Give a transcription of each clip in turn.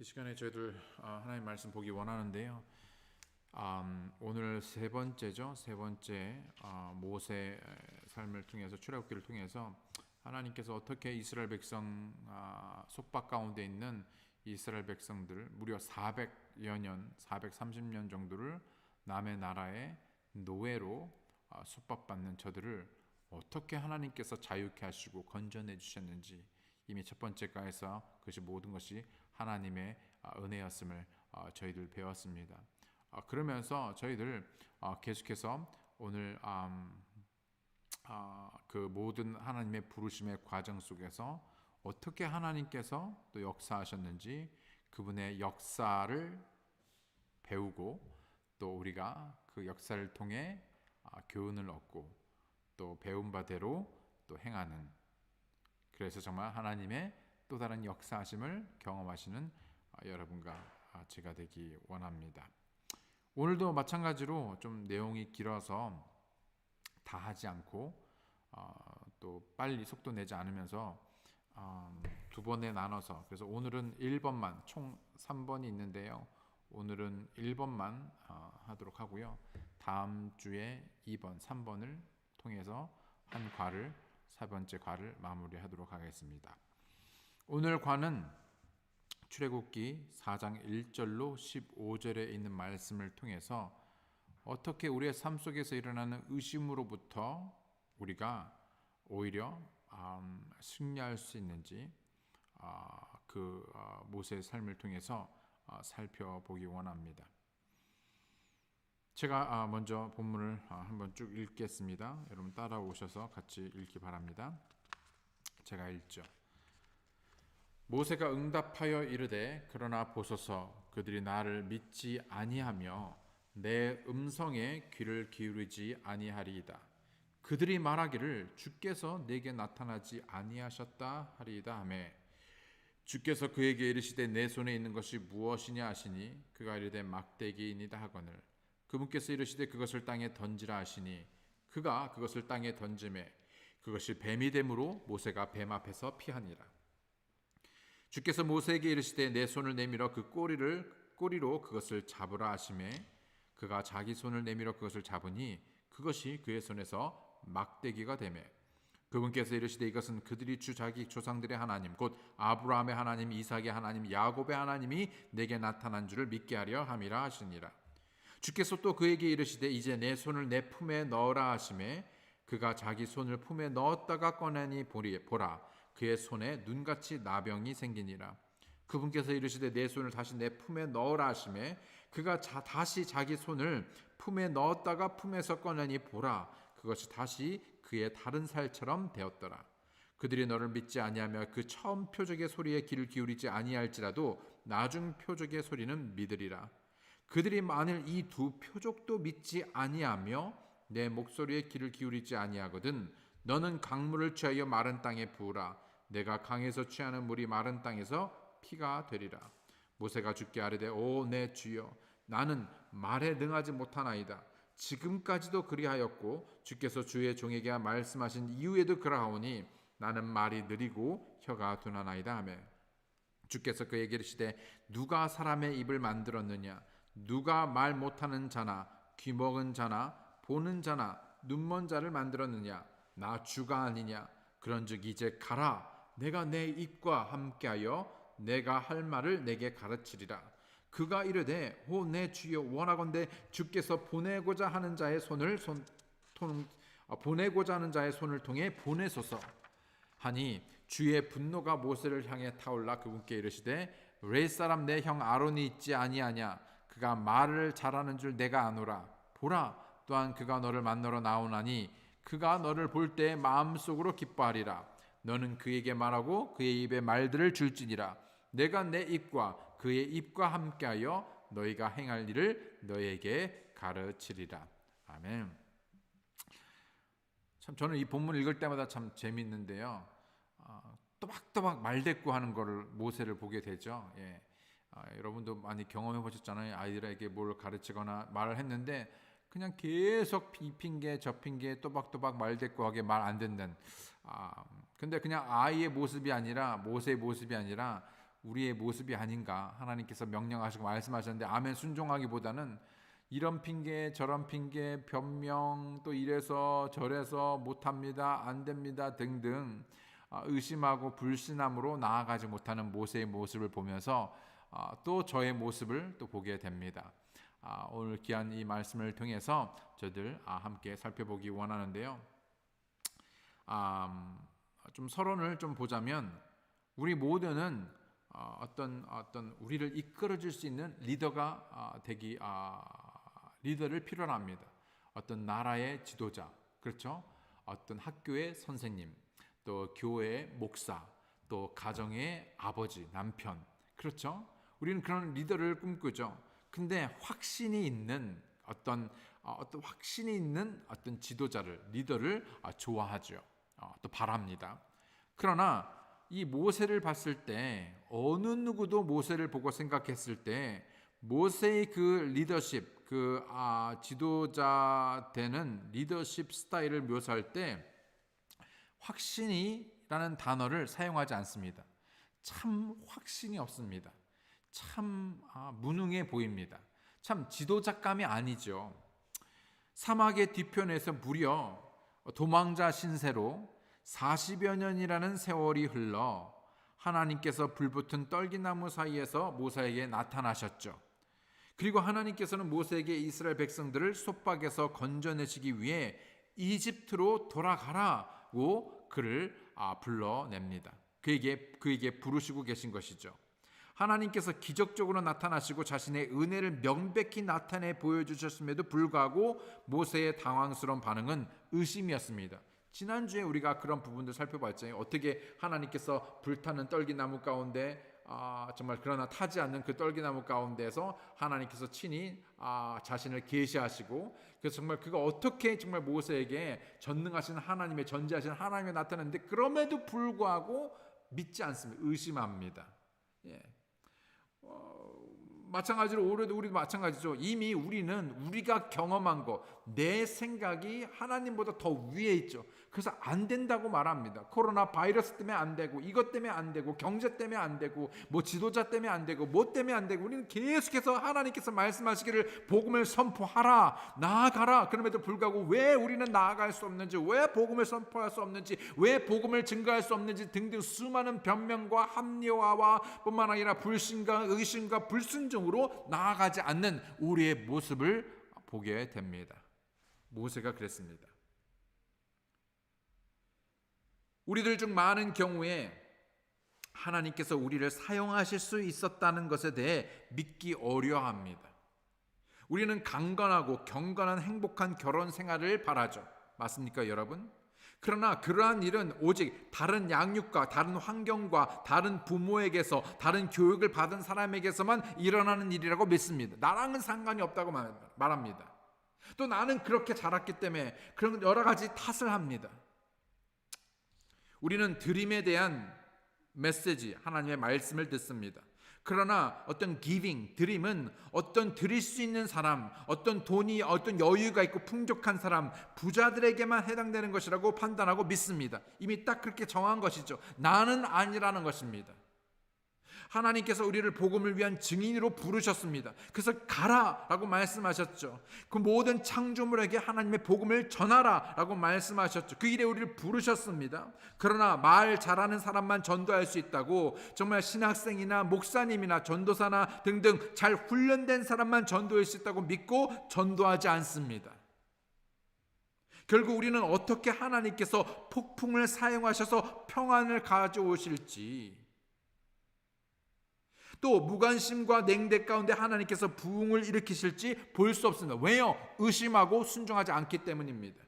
이 시간에 저희들 하나님 말씀 보기 원하는데요. 오늘 세 번째죠. 세 번째 모세 삶을 통해서 출애굽기를 통해서 하나님께서 어떻게 이스라엘 백성 속박 가운데 있는 이스라엘 백성들 무려 400여 년, 430년 정도를 남의 나라의 노예로 속박받는 저들을 어떻게 하나님께서 자유케 하시고 건져내 주셨는지 이미 첫 번째 과에서 그것이 모든 것이 하나님의 은혜였음을 저희들 배웠습니다. 그러면서 저희들 계속해서 오늘 그 모든 하나님의 부르심의 과정 속에서 어떻게 하나님께서 또 역사하셨는지 그분의 역사를 배우고 또 우리가 그 역사를 통해 교훈을 얻고 또 배운 바대로 또 행하는, 그래서 정말 하나님의 또 다른 역사하심을 경험하시는 여러분과 제가 되기 원합니다. 오늘도 마찬가지로 좀 내용이 길어서 다 하지 않고 또 빨리 속도 내지 않으면서 두 번에 나눠서, 그래서 오늘은 1번만, 총 3번이 있는데요. 오늘은 1번만 하도록 하고요. 다음 주에 2번, 3번을 통해서 한 과를, 세 번째 과를 마무리하도록 하겠습니다. 오늘 과는 출애굽기 4장 1절로 15절에 있는 말씀을 통해서 어떻게 우리의 삶 속에서 일어나는 의심으로부터 우리가 오히려 승리할 수 있는지 그 모세의 삶을 통해서 살펴보기 원합니다. 제가 먼저 본문을 한번 쭉 읽겠습니다. 여러분 따라오셔서 같이 읽기 바랍니다. 제가 읽죠. 모세가 응답하여 이르되 그러나 보소서 그들이 나를 믿지 아니하며 내 음성에 귀를 기울이지 아니하리이다. 그들이 말하기를 주께서 내게 나타나지 아니하셨다 하리이다 하매 주께서 그에게 이르시되 내 손에 있는 것이 무엇이냐 하시니 그가 이르되 막대기이니이다 하거늘 그분께서 이르시되 그것을 땅에 던지라 하시니 그가 그것을 땅에 던지매 그것이 뱀이 되므로 모세가 뱀 앞에서 피하니라. 주께서 모세에게 이르시되 내 손을 내밀어 그 꼬리로 그것을 잡으라 하시매 그가 자기 손을 내밀어 그것을 잡으니 그것이 그의 손에서 막대기가 되매 그분께서 이르시되 이것은 그들이 주 자기 조상들의 하나님 곧 아브라함의 하나님 이삭의 하나님 야곱의 하나님이 내게 나타난 줄을 믿게 하려 함이라 하시니라. 주께서 또 그에게 이르시되 이제 내 손을 내 품에 넣으라 하시매 그가 자기 손을 품에 넣었다가 꺼내니 보라 그의 손에 눈같이 나병이 생기니라. 그분께서 이르시되 내 손을 다시 내 품에 넣으라 하시매 그가 다시 자기 손을 품에 넣었다가 품에서 꺼내니 보라 그것이 다시 그의 다른 살처럼 되었더라. 그들이 너를 믿지 아니하며 그 처음 표적의 소리에 귀를 기울이지 아니할지라도 나중 표적의 소리는 믿으리라. 그들이 만일 이 두 표적도 믿지 아니하며 내 목소리에 귀를 기울이지 아니하거든 너는 강물을 취하여 마른 땅에 부으라. 내가 강에서 취하는 물이 마른 땅에서 피가 되리라. 모세가 주께 아뢰되 오 내 주여 나는 말에 능하지 못하나이다. 지금까지도 그리하였고 주께서 주의 종에게 말씀하신 이후에도 그러하오니 나는 말이 느리고 혀가 둔하나이다 하며 주께서 그에게 이르시되 누가 사람의 입을 만들었느냐 누가 말 못하는 자나 귀먹은 자나 보는 자나 눈먼 자를 만들었느냐 나 주가 아니냐. 그런즉 이제 가라. 내가 내 입과 함께하여 내가 할 말을 내게 가르치리라. 그가 이르되 오 내 주여 원하건대 주께서 보내고자 하는 자의 손을 통해 보내소서 하니 주의 분노가 모세를 향해 타올라 그분께 이르시되 렛 사람 내 형 아론이 있지 아니하냐. 그가 말을 잘하는 줄 내가 아노라. 보라 또한 그가 너를 만나러 나오나니 그가 너를 볼 때 마음속으로 기뻐하리라. 너는 그에게 말하고 그의 입에 말들을 줄지니라. 내가 내 입과 그의 입과 함께하여 너희가 행할 일을 너희에게 가르치리라. 아멘. 참 저는 이 본문 읽을 때마다 참 재밌는데요. 또박또박 말대꾸하는 것을 모세를 보게 되죠. 예. 여러분도 많이 경험해 보셨잖아요. 아이들에게 뭘 가르치거나 말을 했는데 그냥 계속 이 핑계 저 핑계 또박또박 말대꾸하게 말 안 듣는. 근데 그냥 아이의 모습이 아니라 모세의 모습이 아니라 우리의 모습이 아닌가. 하나님께서 명령하시고 말씀하셨는데 아멘 순종하기보다는 이런 핑계 저런 핑계 변명 또 이래서 저래서 못합니다 안 됩니다 등등 의심하고 불신함으로 나아가지 못하는 모세의 모습을 보면서 또 저의 모습을 또 보게 됩니다. 오늘 귀한 이 말씀을 통해서 저들 함께 살펴보기 원하는데요. 좀 서론을 좀 보자면 우리 모두는 어떤 우리를 이끌어줄 수 있는 리더가 리더를 필요로 합니다. 어떤 나라의 지도자, 그렇죠? 어떤 학교의 선생님, 또 교회의 목사, 또 가정의 아버지, 남편, 그렇죠? 우리는 그런 리더를 꿈꾸죠. 근데 확신이 있는 어떤 확신이 있는 어떤 지도자를 리더를 좋아하죠. 또 바랍니다. 그러나 이 모세를 봤을 때 어느 누구도 모세를 보고 생각했을 때 모세의 그 리더십, 그 지도자 되는 리더십 스타일을 묘사할 때 확신이라는 단어를 사용하지 않습니다. 참 확신이 없습니다. 참 무능해 보입니다. 참 지도자감이 아니죠. 사막의 뒤편에서 무려 도망자 신세로 40여 년이라는 세월이 흘러 하나님께서 불붙은 떨기나무 사이에서 모세에게 나타나셨죠. 그리고 하나님께서는 모세에게 이스라엘 백성들을 솥박에서 건져내시기 위해 이집트로 돌아가라고 그를 불러냅니다. 그에게 부르시고 계신 것이죠. 하나님께서 기적적으로 나타나시고 자신의 은혜를 명백히 나타내 보여주셨음에도 불구하고 모세의 당황스러운 반응은 의심이었습니다. 지난주에 우리가 그런 부분들 살펴봤잖아요. 어떻게 하나님께서 불타는 떨기나무 가운데 정말 그러나 타지 않는 그 떨기나무 가운데서 하나님께서 친히 자신을 계시하시고 그래서 정말 그가 어떻게 정말 모세에게 전능하신 하나님의 전지하신 하나님이 나타났는데 그럼에도 불구하고 믿지 않습니다. 의심합니다. 예. 마찬가지로 올해도 우리도 마찬가지죠. 이미 우리가 경험한 거, 내 생각이 하나님보다 더 위에 있죠. 그래서 안 된다고 말합니다. 코로나 바이러스 때문에 안 되고, 이것 때문에 안 되고, 경제 때문에 안 되고, 뭐 지도자 때문에 안 되고, 뭐 때문에 안 되고, 우리는 계속해서 하나님께서 말씀하시기를 복음을 선포하라, 나아가라. 그럼에도 불구하고 왜 우리는 나아갈 수 없는지, 왜 복음을 선포할 수 없는지, 왜 복음을 증거할 수 없는지 등등 수많은 변명과 합리화와 뿐만 아니라 불신과 의심과 불순종으로 나아가지 않는 우리의 모습을 보게 됩니다. 모세가 그랬습니다. 우리들 중 많은 경우에 하나님께서 우리를 사용하실 수 있었다는 것에 대해 믿기 어려워합니다. 우리는 강건하고 경건한 행복한 결혼 생활을 바라죠. 맞습니까, 여러분? 그러나 그러한 일은 오직 다른 양육과 다른 환경과 다른 부모에게서 다른 교육을 받은 사람에게서만 일어나는 일이라고 믿습니다. 나랑은 상관이 없다고 말합니다. 또 나는 그렇게 자랐기 때문에 그런 여러 가지 탓을 합니다. 우리는 드림에 대한 메시지, 하나님의 말씀을 듣습니다. 그러나 어떤 giving, 드림은 어떤 드릴 수 있는 사람, 어떤 돈이, 어떤 여유가 있고 풍족한 사람, 부자들에게만 해당되는 것이라고 판단하고 믿습니다. 이미 딱 그렇게 정한 것이죠. 나는 아니라는 것입니다. 하나님께서 우리를 복음을 위한 증인으로 부르셨습니다. 그래서 가라라고 말씀하셨죠. 그 모든 창조물에게 하나님의 복음을 전하라라고 말씀하셨죠. 그 일에 우리를 부르셨습니다. 그러나 말 잘하는 사람만 전도할 수 있다고 정말 신학생이나 목사님이나 전도사나 등등 잘 훈련된 사람만 전도할 수 있다고 믿고 전도하지 않습니다. 결국 우리는 어떻게 하나님께서 폭풍을 사용하셔서 평안을 가져오실지 또 무관심과 냉대 가운데 하나님께서 부흥을 일으키실지 볼 수 없습니다. 왜요? 의심하고 순종하지 않기 때문입니다.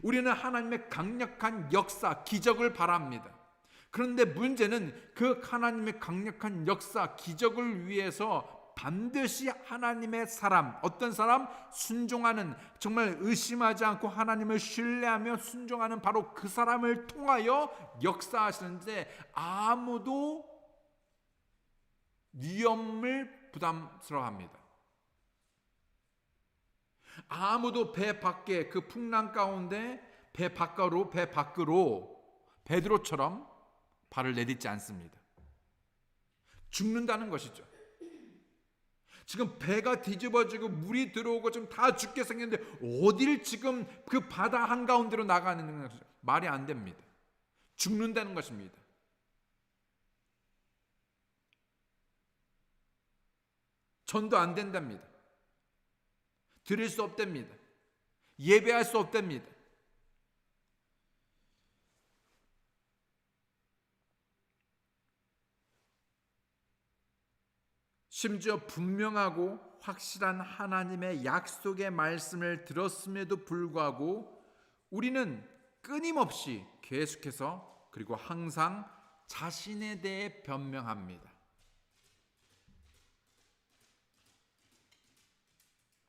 우리는 하나님의 강력한 역사, 기적을 바랍니다. 그런데 문제는 그 하나님의 강력한 역사, 기적을 위해서 반드시 하나님의 사람, 어떤 사람? 순종하는, 정말 의심하지 않고 하나님을 신뢰하며 순종하는 바로 그 사람을 통하여 역사하시는데 아무도 위험을 부담스러워합니다. 아무도 배 밖에 그 풍랑 가운데 배 밖으로 베드로처럼 발을 내딛지 않습니다. 죽는다는 것이죠. 지금 배가 뒤집어지고 물이 들어오고 지금 다 죽게 생겼는데 어딜 지금 그 바다 한가운데로 나가는 것이죠. 말이 안 됩니다. 죽는다는 것입니다. 전도 안 된답니다. 드릴 수 없답니다. 예배할 수 없답니다. 심지어 분명하고 확실한 하나님의 약속의 말씀을 들었음에도 불구하고 우리는 끊임없이 계속해서 그리고 항상 자신에 대해 변명합니다.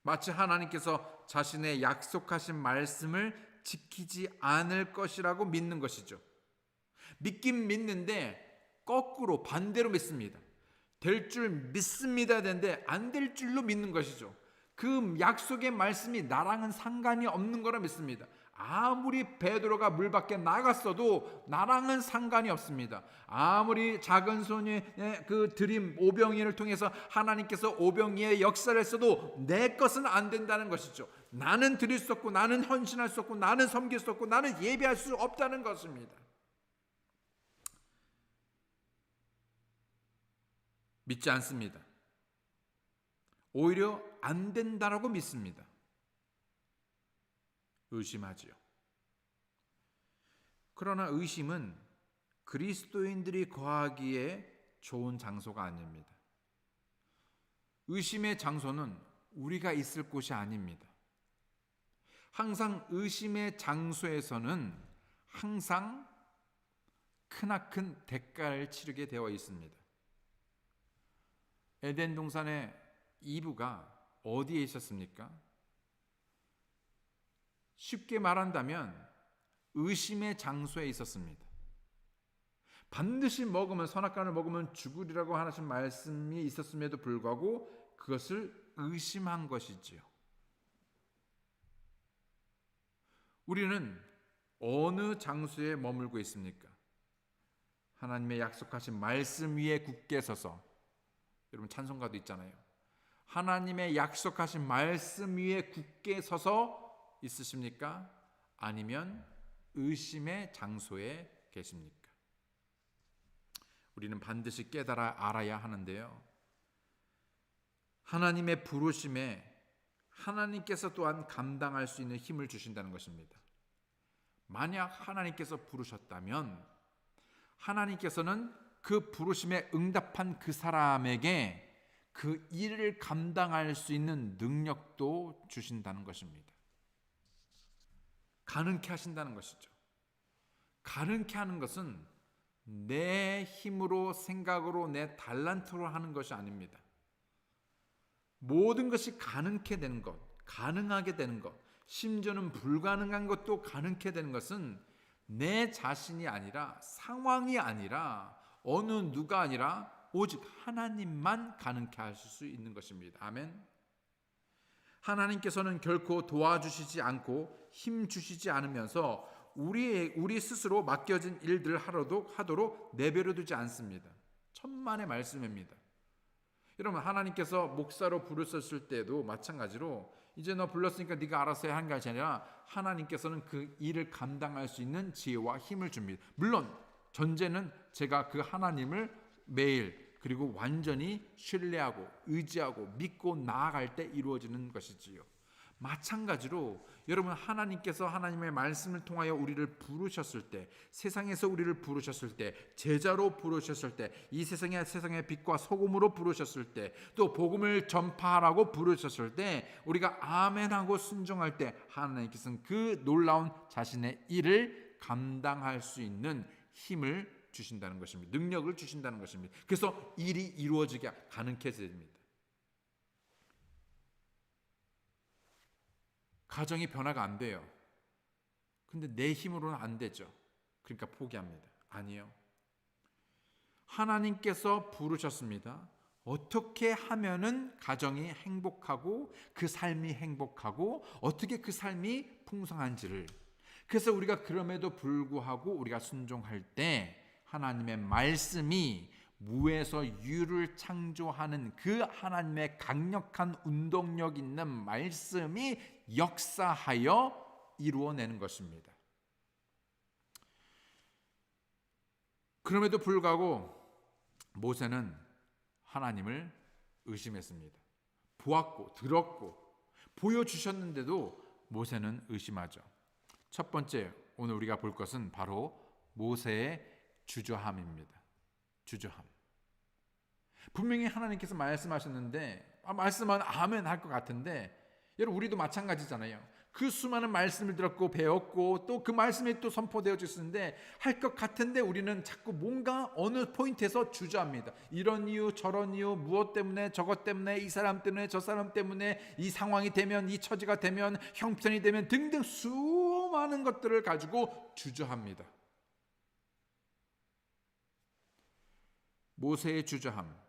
마치 하나님께서 자신의 약속하신 말씀을 지키지 않을 것이라고 믿는 것이죠. 믿긴 믿는데 거꾸로 반대로 믿습니다. 될 줄 믿습니다 되는데 안 될 줄로 믿는 것이죠. 그 약속의 말씀이 나랑은 상관이 없는 거라 믿습니다. 아무리 베드로가 물 밖에 나갔어도 나랑은 상관이 없습니다. 아무리 작은 손의 그 드림 오병이를 통해서 하나님께서 오병이의 역사를 했어도 내 것은 안 된다는 것이죠. 나는 드릴 수 없고 나는 헌신할 수 없고 나는 섬길 수 없고 나는 예배할 수 없다는 것입니다. 믿지 않습니다. 오히려 안 된다라고 믿습니다. 의심하지요. 그러나 의심은 그리스도인들이 거하기에 좋은 장소가 아닙니다. 의심의 장소는 우리가 있을 곳이 아닙니다. 항상 의심의 장소에서는 항상 크나큰 대가를 치르게 되어 있습니다. 에덴 동산의 이브가 어디에 있었습니까? 쉽게 말한다면 의심의 장소에 있었습니다. 반드시 먹으면 선악과를 먹으면 죽으리라고 하신 말씀이 있었음에도 불구하고 그것을 의심한 것이지요. 우리는 어느 장소에 머물고 있습니까? 하나님의 약속하신 말씀 위에 굳게 서서, 여러분 찬송가도 있잖아요. 하나님의 약속하신 말씀 위에 굳게 서서 있으십니까? 아니면 의심의 장소에 계십니까? 우리는 반드시 깨달아 알아야 하는데요. 하나님의 부르심에 하나님께서 또한 감당할 수 있는 힘을 주신다는 것입니다. 만약 하나님께서 부르셨다면 하나님께서는 그 부르심에 응답한 그 사람에게 그 일을 감당할 수 있는 능력도 주신다는 것입니다. 가능케 하신다는 것이죠. 가능케 하는 것은 내 힘으로, 생각으로, 내 달란트로 하는 것이 아닙니다. 모든 것이 가능케 되는 것, 가능하게 되는 것, 심지어는 불가능한 것도 가능케 되는 것은 내 자신이 아니라, 상황이 아니라, 어느 누가 아니라 오직 하나님만 가능케 하실 수 있는 것입니다. 아멘. 하나님께서는 결코 도와주시지 않고 힘 주시지 않으면서 우리 스스로 맡겨진 일들을 하도록 내버려 두지 않습니다. 천만의 말씀입니다. 여러분, 하나님께서 목사로 부르셨을 때도 마찬가지로 이제 너 불렀으니까 네가 알아서 해야 하는 것이 아니라 하나님께서는 그 일을 감당할 수 있는 지혜와 힘을 줍니다. 물론 전제는 제가 그 하나님을 매일 그리고 완전히 신뢰하고 의지하고 믿고 나아갈 때 이루어지는 것이지요. 마찬가지로 여러분, 하나님께서 하나님의 말씀을 통하여 우리를 부르셨을 때, 세상에서 우리를 부르셨을 때, 제자로 부르셨을 때, 이 세상의 빛과 소금으로 부르셨을 때, 또 복음을 전파하라고 부르셨을 때, 우리가 아멘하고 순종할 때 하나님께서는 그 놀라운 자신의 일을 감당할 수 있는 힘을 주신다는 것입니다. 능력을 주신다는 것입니다. 그래서 일이 이루어지게 가능케 됩니다. 가정이 변화가 안 돼요. 근데 내 힘으로는 안 되죠. 그러니까 포기합니다. 아니요. 하나님께서 부르셨습니다. 어떻게 하면은 가정이 행복하고 그 삶이 행복하고 어떻게 그 삶이 풍성한지를, 그래서 우리가 그럼에도 불구하고 우리가 순종할 때 하나님의 말씀이 무에서 유를 창조하는 그 하나님의 강력한 운동력 있는 말씀이 역사하여 이루어내는 것입니다. 그럼에도 불구하고 모세는 하나님을 의심했습니다. 보았고 들었고 보여주셨는데도 모세는 의심하죠. 첫 번째 오늘 우리가 볼 것은 바로 모세의 주저함입니다. 주저함. 분명히 하나님께서 말씀하셨는데 말씀은 아멘 할 것 같은데 여러분 우리도 마찬가지잖아요. 그 수많은 말씀을 들었고 배웠고 또 그 말씀이 또 선포되어졌는데 할 것 같은데 우리는 자꾸 뭔가 어느 포인트에서 주저합니다. 이런 이유 저런 이유 무엇 때문에 저것 때문에 이 사람 때문에 저 사람 때문에 이 상황이 되면 이 처지가 되면 형편이 되면 등등 수많은 것들을 가지고 주저합니다. 모세의 주저함.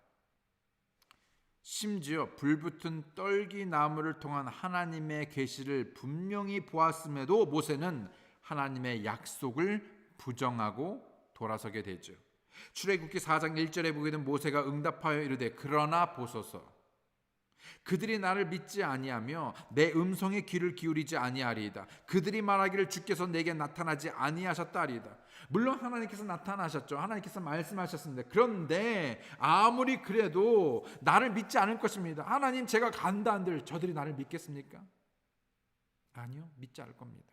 심지어 불붙은 떨기나무를 통한 하나님의 계시를 분명히 보았음에도 모세는 하나님의 약속을 부정하고 돌아서게 되죠. 출애굽기 4장 1절에 보게 된 모세가 응답하여 이르되 그러나 보소서 그들이 나를 믿지 아니하며 내 음성에 귀를 기울이지 아니하리이다. 그들이 말하기를 주께서 내게 나타나지 아니하셨다 하리이다. 물론 하나님께서 나타나셨죠. 하나님께서 말씀하셨습니다. 그런데 아무리 그래도 나를 믿지 않을 것입니다. 하나님 제가 간다 한들 저들이 나를 믿겠습니까? 아니요, 믿지 않을 겁니다.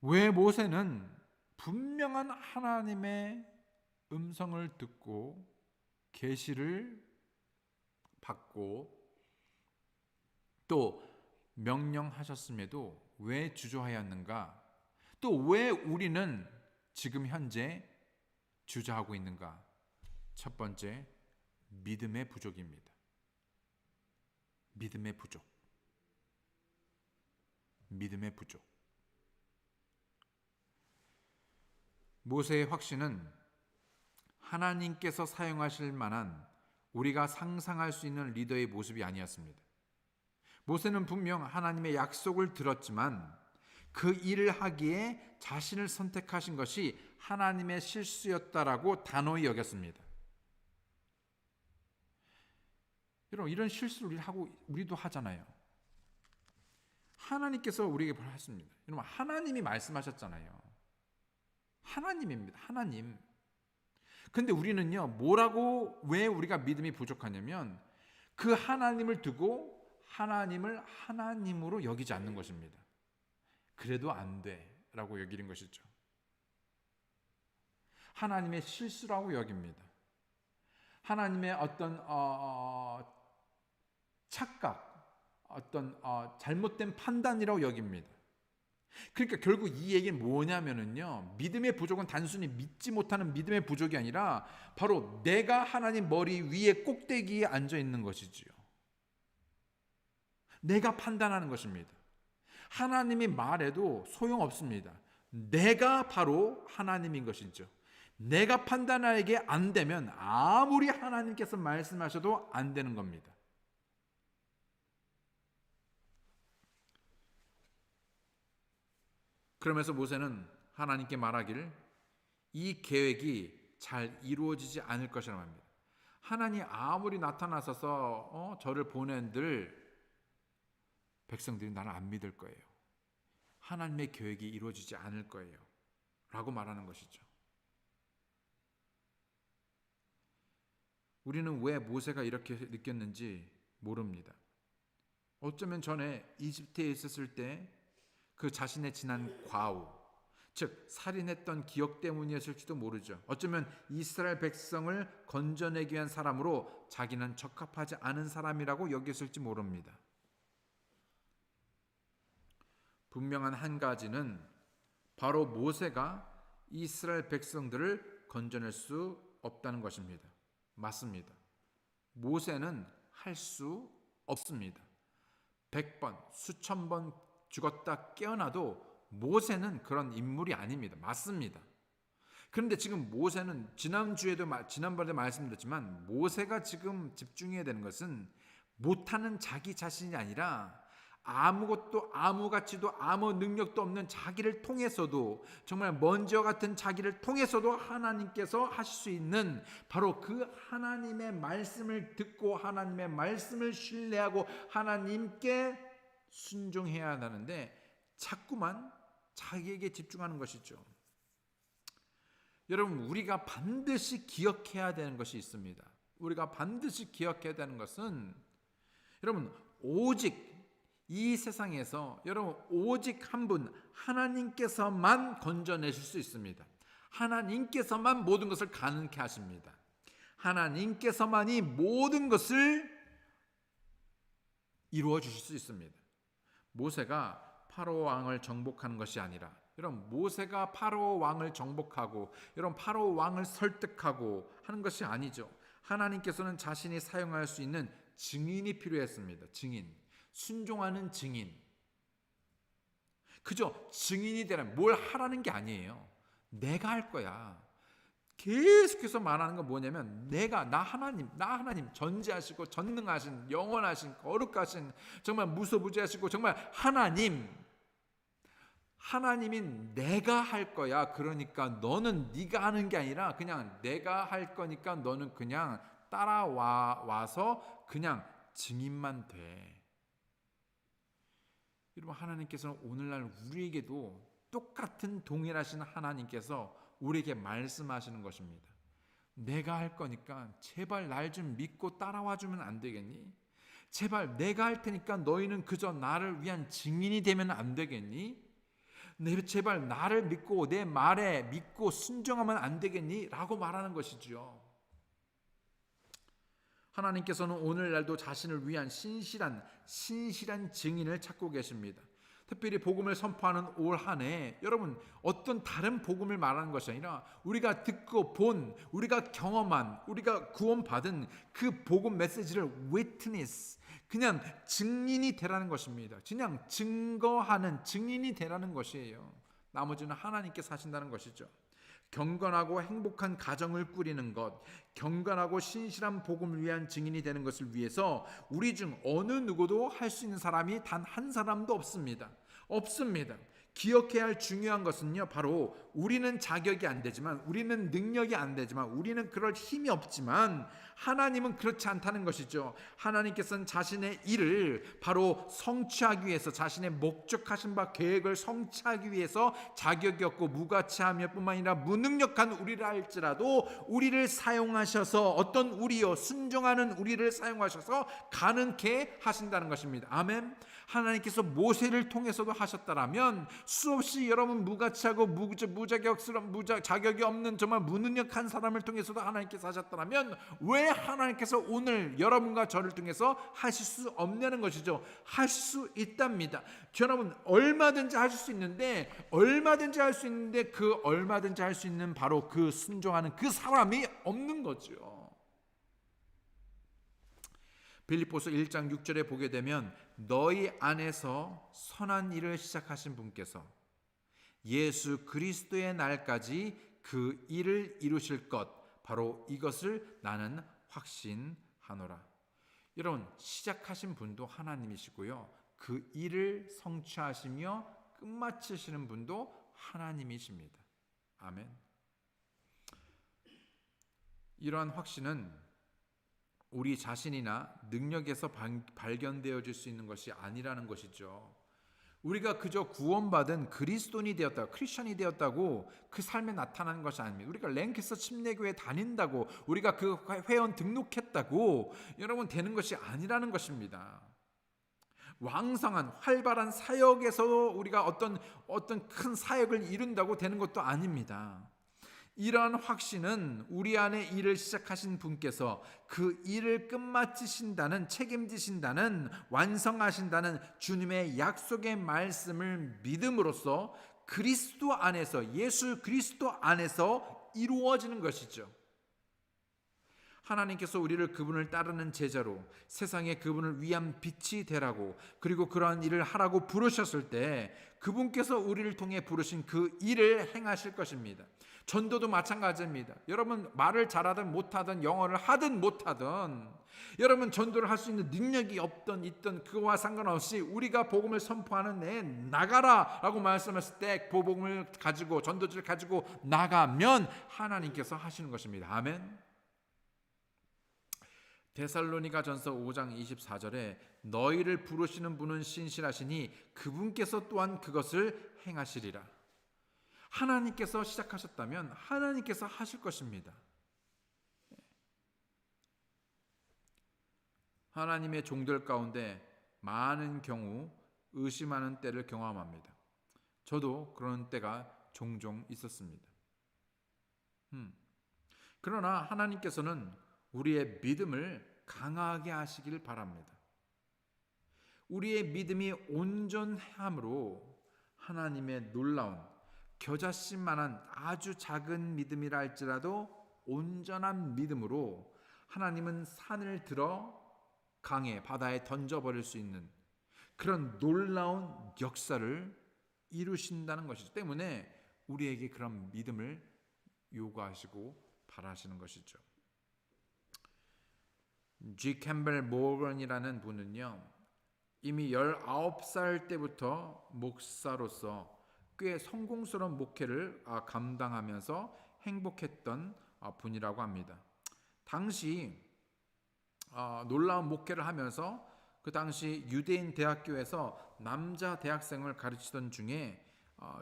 왜 모세는 분명한 하나님의 음성을 듣고 계시를 받고 또 명령하셨음에도 왜 주저하였는가? 또 왜 우리는 지금 현재 주저하고 있는가? 첫 번째, 믿음의 부족입니다. 믿음의 부족. 믿음의 부족. 모세의 확신은 하나님께서 사용하실 만한 우리가 상상할 수 있는 리더의 모습이 아니었습니다. 모세는 분명 하나님의 약속을 들었지만 그 일을 하기에 자신을 선택하신 것이 하나님의 실수였다라고 단호히 여겼습니다. 여러분 이런 실수를 우리도 하잖아요. 하나님께서 우리에게 하셨습니다. 여러분 하나님이 말씀하셨잖아요. 하나님입니다. 하나님. 근데 우리는요, 왜 우리가 믿음이 부족하냐면 그 하나님을 두고 하나님을 하나님으로 여기지 않는 것입니다. 그래도 안 돼라고 여기는 것이죠. 하나님의 실수라고 여깁니다. 하나님의 어떤 착각, 어떤 잘못된 판단이라고 여깁니다. 그러니까 결국 이 얘기는 뭐냐면은요, 믿음의 부족은 단순히 믿지 못하는 믿음의 부족이 아니라 바로 내가 하나님 머리 위에 꼭대기에 앉아 있는 것이지요. 내가 판단하는 것입니다. 하나님이 말해도 소용없습니다. 내가 바로 하나님인 것이죠. 내가 판단하기에 안 되면 아무리 하나님께서 말씀하셔도 안 되는 겁니다. 그러면서 모세는 하나님께 말하기를 이 계획이 잘 이루어지지 않을 것이라고 합니다. 하나님 아무리 나타나셔서 저를 보낸들 백성들이 나를 안 믿을 거예요. 하나님의 계획이 이루어지지 않을 거예요. 라고 말하는 것이죠. 우리는 왜 모세가 이렇게 느꼈는지 모릅니다. 어쩌면 전에 이집트에 있었을 때 그 자신의 지난 과오, 즉 살인했던 기억 때문이었을지도 모르죠. 어쩌면 이스라엘 백성을 건져내기 위한 사람으로 자기는 적합하지 않은 사람이라고 여겼을지 모릅니다. 분명한 한 가지는 바로 모세가 이스라엘 백성들을 건져낼 수 없다는 것입니다. 맞습니다. 모세는 할 수 없습니다. 100번, 수천 번 죽었다 깨어나도 모세는 그런 인물이 아닙니다. 맞습니다. 그런데 지금 모세는 지난번에도 말씀드렸지만 모세가 지금 집중해야 되는 것은 못하는 자기 자신이 아니라 아무것도 아무 가치도 아무 능력도 없는 자기를 통해서도, 정말 먼지와 같은 자기를 통해서도 하나님께서 하실 수 있는 바로 그 하나님의 말씀을 듣고 하나님의 말씀을 신뢰하고 하나님께 순종해야 하는데 자꾸만 자기에게 집중하는 것이죠. 여러분, 우리가 반드시 기억해야 되는 것이 있습니다. 우리가 반드시 기억해야 되는 것은, 여러분, 오직 이 세상에서 여러분 오직 한 분 하나님께서만 건져내실 수 있습니다. 하나님께서만 모든 것을 가능케 하십니다. 하나님께서만이 모든 것을 이루어 주실 수 있습니다. 모세가 파로 왕을 정복하는 것이 아니라, 여러분, 모세가 파로 왕을 정복하고 여러분 파로 왕을 설득하고 하는 것이 아니죠. 하나님께서는 자신이 사용할 수 있는 증인이 필요했습니다. 증인, 순종하는 증인. 그저 증인이 되라면 뭘 하라는 게 아니에요. 내가 할 거야. 계속해서 말하는 건 뭐냐면, 나 하나님 전지하시고 전능하신 영원하신 거룩하신 정말 무소부지하시고 정말 하나님이 내가 할 거야. 그러니까 너는 네가 하는 게 아니라 그냥 내가 할 거니까 너는 그냥 따라와서 그냥 증인만 돼. 여러분, 하나님께서는 오늘날 우리에게도 똑같은 동일하신 하나님께서 우리에게 말씀하시는 것입니다. 내가 할 거니까 제발 날 좀 믿고 따라와 주면 안 되겠니? 제발 내가 할 테니까 너희는 그저 나를 위한 증인이 되면 안 되겠니? 제발 나를 믿고 내 말에 믿고 순종하면 안 되겠니? 라고 말하는 것이죠. 하나님께서는 오늘날도 자신을 위한 신실한 증인을 찾고 계십니다. 특별히 복음을 선포하는 올 한 해, 여러분, 어떤 다른 복음을 말하는 것이 아니라 우리가 듣고 본, 우리가 경험한, 우리가 구원받은 그 복음 메시지를 witness, 그냥 증인이 되라는 것입니다. 그냥 증거하는 증인이 되라는 것이에요. 나머지는 하나님께서 하신다는 것이죠. 경건하고 행복한 가정을 꾸리는 것, 경건하고 신실한 복음을 위한 증인이 되는 것을 위해서 우리 중 어느 누구도 할 수 있는 사람이 단 한 사람도 없습니다. 기억해야 할 중요한 것은요, 바로 우리는 자격이 안 되지만, 우리는 능력이 안 되지만, 우리는 그럴 힘이 없지만 하나님은 그렇지 않다는 것이죠. 하나님께서는 자신의 일을 바로 성취하기 위해서, 자신의 목적하신 바 계획을 성취하기 위해서 자격이 없고 무가치하며 뿐만 아니라 무능력한 우리를 할지라도 우리를 사용하셔서, 어떤 우리요, 순종하는 우리를 사용하셔서 가능케 하신다는 것입니다. 아멘. 하나님께서 모세를 통해서도 하셨다라면, 수없이 여러분 무가치하고 자격이 없는 정말 무능력한 사람을 통해서도 하나님께서 하셨다라면, 왜 하나님께서 오늘 여러분과 저를 통해서 하실 수 없냐는 것이죠. 할 수 있답니다. 여러분, 얼마든지 하실 수 있는데, 얼마든지 할 수 있는 바로 그 순종하는 그 사람이 없는 거죠. 빌립보서 1장 6절에 보게 되면, 너희 안에서 선한 일을 시작하신 분께서 예수 그리스도의 날까지 그 일을 이루실 것, 바로 이것을 나는 확신하노라. 여러분, 시작하신 분도 하나님이시고요, 그 일을 성취하시며 끝마치시는 분도 하나님이십니다. 아멘. 이러한 확신은 우리 자신이나 능력에서 발견되어질 수 있는 것이 아니라는 것이죠. 우리가 그저 구원받은 그리스도인이 되었다, 크리스천이 되었다고 그 삶에 나타나는 것이 아닙니다. 우리가 랭캐스터 침례교회 다닌다고, 우리가 그 회원 등록했다고 여러분 되는 것이 아니라는 것입니다. 왕성한 활발한 사역에서 우리가 어떤 큰 사역을 이룬다고 되는 것도 아닙니다. 이러한 확신은 우리 안에 일을 시작하신 분께서 그 일을 끝마치신다는, 책임지신다는, 완성하신다는 주님의 약속의 말씀을 믿음으로써 그리스도 안에서, 예수 그리스도 안에서 이루어지는 것이죠. 하나님께서 우리를 그분을 따르는 제자로, 세상에 그분을 위한 빛이 되라고, 그리고 그러한 일을 하라고 부르셨을 때 그분께서 우리를 통해 부르신 그 일을 행하실 것입니다. 전도도 마찬가지입니다. 여러분 말을 잘하든 못하든 영어를 하든 못하든 여러분 전도를 할 수 있는 능력이 없던 있던 그와 상관없이 우리가 복음을 선포하는 내 나가라라고 말씀했을 때 복음을 가지고 전도지를 가지고 나가면 하나님께서 하시는 것입니다. 아멘. 데살로니가전서 5장 24절에 너희를 부르시는 분은 신실하시니 그분께서 또한 그것을 행하시리라. 하나님께서 시작하셨다면 하나님께서 하실 것입니다. 하나님의 종들 가운데 많은 경우 의심하는 때를 경험합니다. 저도 그런 때가 종종 있었습니다. 그러나 하나님께서는 우리의 믿음을 강하게 하시길 바랍니다. 우리의 믿음이 온전함으로 하나님의 놀라운 겨자씨만한 아주 작은 믿음이라 할지라도 온전한 믿음으로 하나님은 산을 들어 강에 바다에 던져버릴 수 있는 그런 놀라운 역사를 이루신다는 것이기 때문에 우리에게 그런 믿음을 요구하시고 바라시는 것이죠. G. 캠벨 모건이라는 분은요, 이미 19살 때부터 목사로서 꽤 성공스러운 목회를 감당하면서 행복했던 분이라고 합니다. 당시 놀라운 목회를 하면서 그 당시 유대인 대학교에서 남자 대학생을 가르치던 중에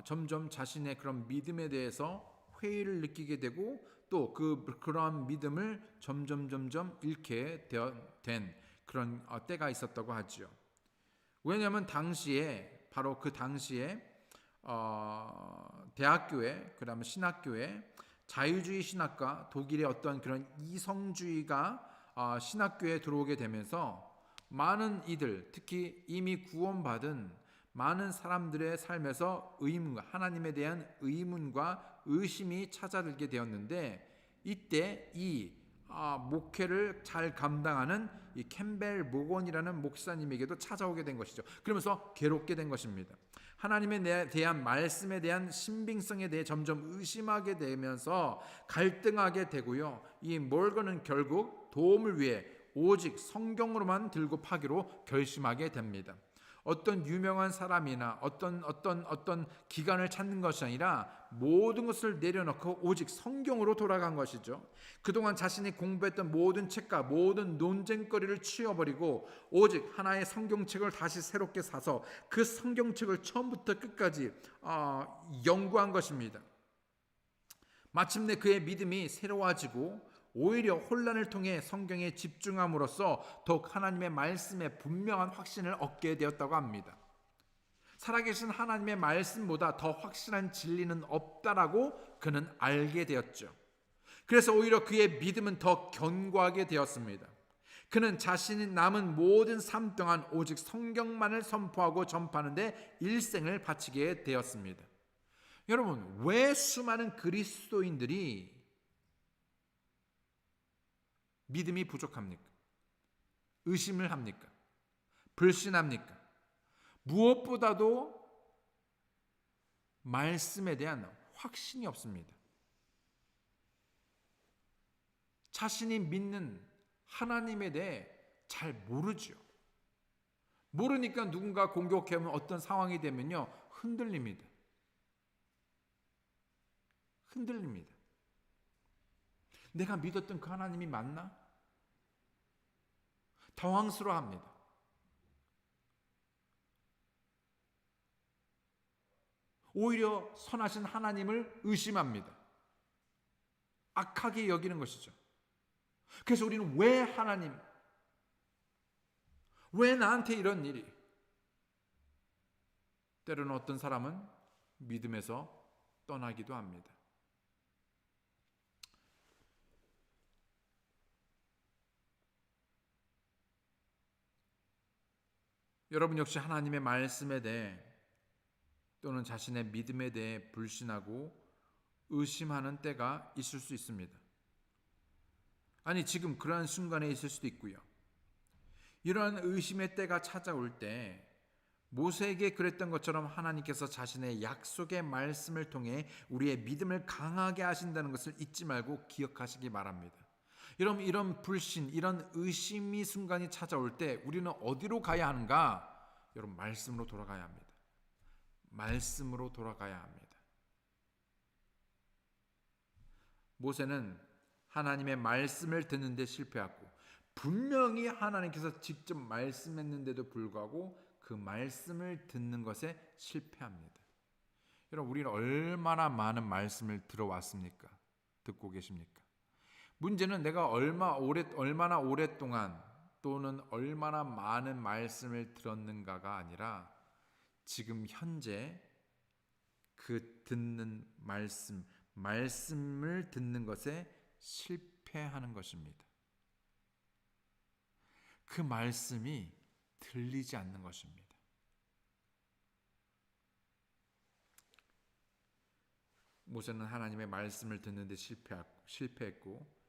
점점 자신의 그런 믿음에 대해서 회의를 느끼게 되고 또 그러한 믿음을 점점 잃게 된 그런 때가 있었다고 하죠. 왜냐하면 당시에 바로 그 당시에 대학교에 그다음에 신학교에 자유주의 신학과 독일의 어떤 그런 이성주의가 신학교에 들어오게 되면서 많은 이들, 특히 이미 구원받은 많은 사람들의 삶에서 의문과 하나님에 대한 의문과 의심이 찾아들게 되었는데 이때 이 목회를 잘 감당하는 이 캠벨 모건이라는 목사님에게도 찾아오게 된 것이죠. 그러면서 괴롭게 된 것입니다. 하나님에 대한 말씀에 대한 신빙성에 대해 점점 의심하게 되면서 갈등하게 되고요. 이 몰건은 결국 도움을 위해 오직 성경으로만 들고 파기로 결심하게 됩니다. 어떤 유명한 사람이나 어떤 기관을 찾는 것이 아니라 모든 것을 내려놓고 오직 성경으로 돌아간 것이죠. 그동안 자신이 공부했던 모든 책과 모든 논쟁거리를 치워버리고 오직 하나의 성경책을 다시 새롭게 사서 그 성경책을 처음부터 끝까지 연구한 것입니다. 마침내 그의 믿음이 새로워지고 오히려 혼란을 통해 성경에 집중함으로써 더욱 하나님의 말씀에 분명한 확신을 얻게 되었다고 합니다. 살아계신 하나님의 말씀보다 더 확실한 진리는 없다라고 그는 알게 되었죠. 그래서 오히려 그의 믿음은 더 견고하게 되었습니다. 그는 자신이 남은 모든 삶 동안 오직 성경만을 선포하고 전파하는 데 일생을 바치게 되었습니다. 여러분, 왜 수많은 그리스도인들이 믿음이 부족합니까? 의심을 합니까? 불신합니까? 무엇보다도 말씀에 대한 확신이 없습니다. 자신이 믿는 하나님에 대해 잘 모르죠. 모르니까 누군가 공격하면 어떤 상황이 되면요, 흔들립니다. 내가 믿었던 그 하나님이 맞나? 당황스러워합니다. 오히려 선하신 하나님을 의심합니다. 악하게 여기는 것이죠. 그래서 우리는 왜 하나님, 왜 나한테 이런 일이? 때로는 어떤 사람은 믿음에서 떠나기도 합니다. 여러분 역시 하나님의 말씀에 대해 또는 자신의 믿음에 대해 불신하고 의심하는 때가 있을 수 있습니다. 아니, 지금 그러한 순간에 있을 수도 있고요. 이러한 의심의 때가 찾아올 때 모세에게 그랬던 것처럼 하나님께서 자신의 약속의 말씀을 통해 우리의 믿음을 강하게 하신다는 것을 잊지 말고 기억하시기 바랍니다. 여러분, 이런 불신, 이런 의심이 순간이 찾아올 때 우리는 어디로 가야 하는가? 여러분, 말씀으로 돌아가야 합니다. 말씀으로 돌아가야 합니다. 모세는 하나님의 말씀을 듣는데 실패했고, 분명히 하나님께서 직접 말씀했는데도 불구하고 그 말씀을 듣는 것에 실패합니다. 여러분, 우리는 얼마나 많은 말씀을 들어왔습니까? 듣고 계십니까? 문제는 내가 얼마나 오랫동안 또는 얼마나 많은 말씀을 들었는가가 아니라 지금 현재 그 듣는 말씀을 듣는 것에 실패하는 것입니다. 그 말씀이 들리지 않는 것입니다. 모세는 하나님의 말씀을 듣는데 실패했고,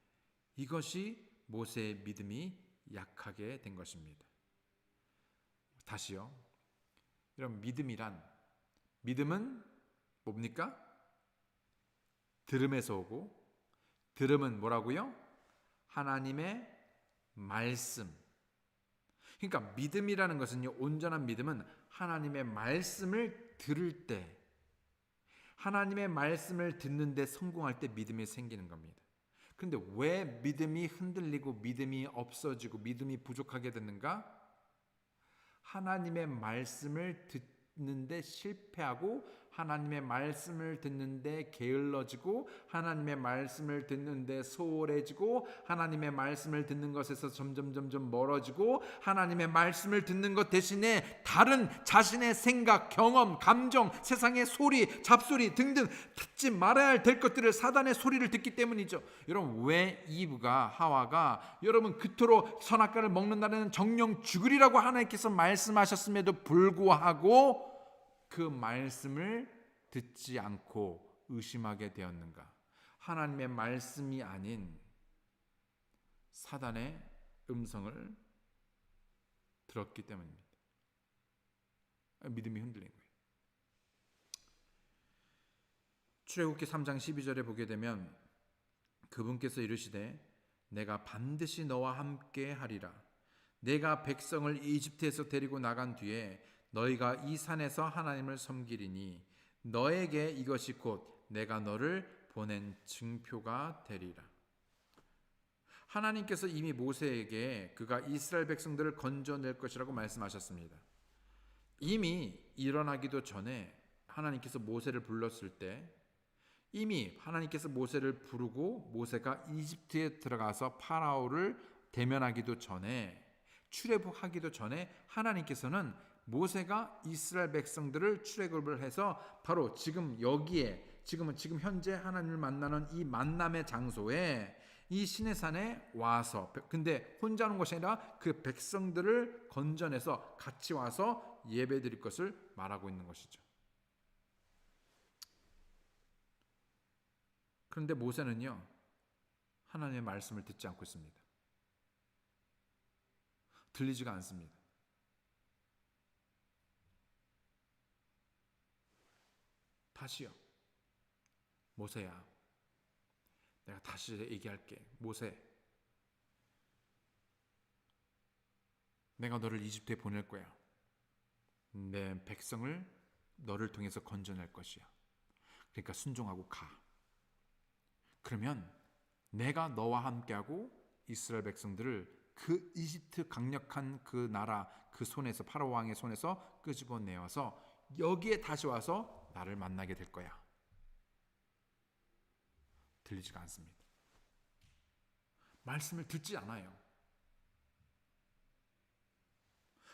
이것이 모세의 믿음이 약하게 된 것입니다. 다시요. 여러분, 믿음은 뭡니까? 들음에서 오고, 들음은 뭐라고요? 하나님의 말씀. 그러니까 믿음이라는 것은요, 온전한 믿음은 하나님의 말씀을 들을 때, 하나님의 말씀을 듣는데 성공할 때 믿음이 생기는 겁니다. 그런데 왜 믿음이 흔들리고 믿음이 없어지고 믿음이 부족하게 됐는가? 하나님의 말씀을 듣는데 실패하고, 하나님의 말씀을 듣는데 게을러지고, 하나님의 말씀을 듣는데 소홀해지고, 하나님의 말씀을 듣는 것에서 점점 멀어지고, 하나님의 말씀을 듣는 것 대신에 다른 자신의 생각, 경험, 감정, 세상의 소리, 잡소리 등등 듣지 말아야 될 것들을, 사단의 소리를 듣기 때문이죠. 여러분, 왜 이브가, 하와가 여러분 그토록 선악과를 먹는다는 정령 죽으리라고 하나님께서 말씀하셨음에도 불구하고 그 말씀을 듣지 않고 의심하게 되었는가? 하나님의 말씀이 아닌 사단의 음성을 들었기 때문입니다. 믿음이 흔들린 거예요. 출애굽기 3장 12절에 보게 되면 그분께서 이르시되 내가 반드시 너와 함께 하리라. 내가 백성을 이집트에서 데리고 나간 뒤에 너희가 이 산에서 하나님을 섬기리니 너에게 이것이 곧 내가 너를 보낸 증표가 되리라. 하나님께서 이미 모세에게 그가 이스라엘 백성들을 건져낼 것이라고 말씀하셨습니다. 이미 일어나기도 전에 하나님께서 모세를 불렀을 때, 이미 하나님께서 모세를 부르고 모세가 이집트에 들어가서 파라오를 대면하기도 전에, 출애굽하기도 전에 하나님께서는 모세가 이스라엘 백성들을 출애굽을 해서 바로 지금 여기에, 지금 현재 하나님을 만나는 이 만남의 장소에, 이 시내산에 와서, 근데 혼자 오는 것이 아니라 그 백성들을 건져내서 같이 와서 예배드릴 것을 말하고 있는 것이죠. 그런데 모세는요, 하나님의 말씀을 듣지 않고 있습니다. 들리지가 않습니다. 다시요. 모세야, 내가 다시 얘기할게. 모세, 내가 너를 이집트에 보낼 거야. 내 백성을 너를 통해서 건져낼 것이야. 그러니까 순종하고 가. 그러면 내가 너와 함께하고 이스라엘 백성들을 그 이집트 강력한 그 나라, 그 손에서, 파라오 왕의 손에서 끄집어내어서 여기에 다시 와서 나를 만나게 될 거야. 들리지가 않습니다. 말씀을 듣지 않아요.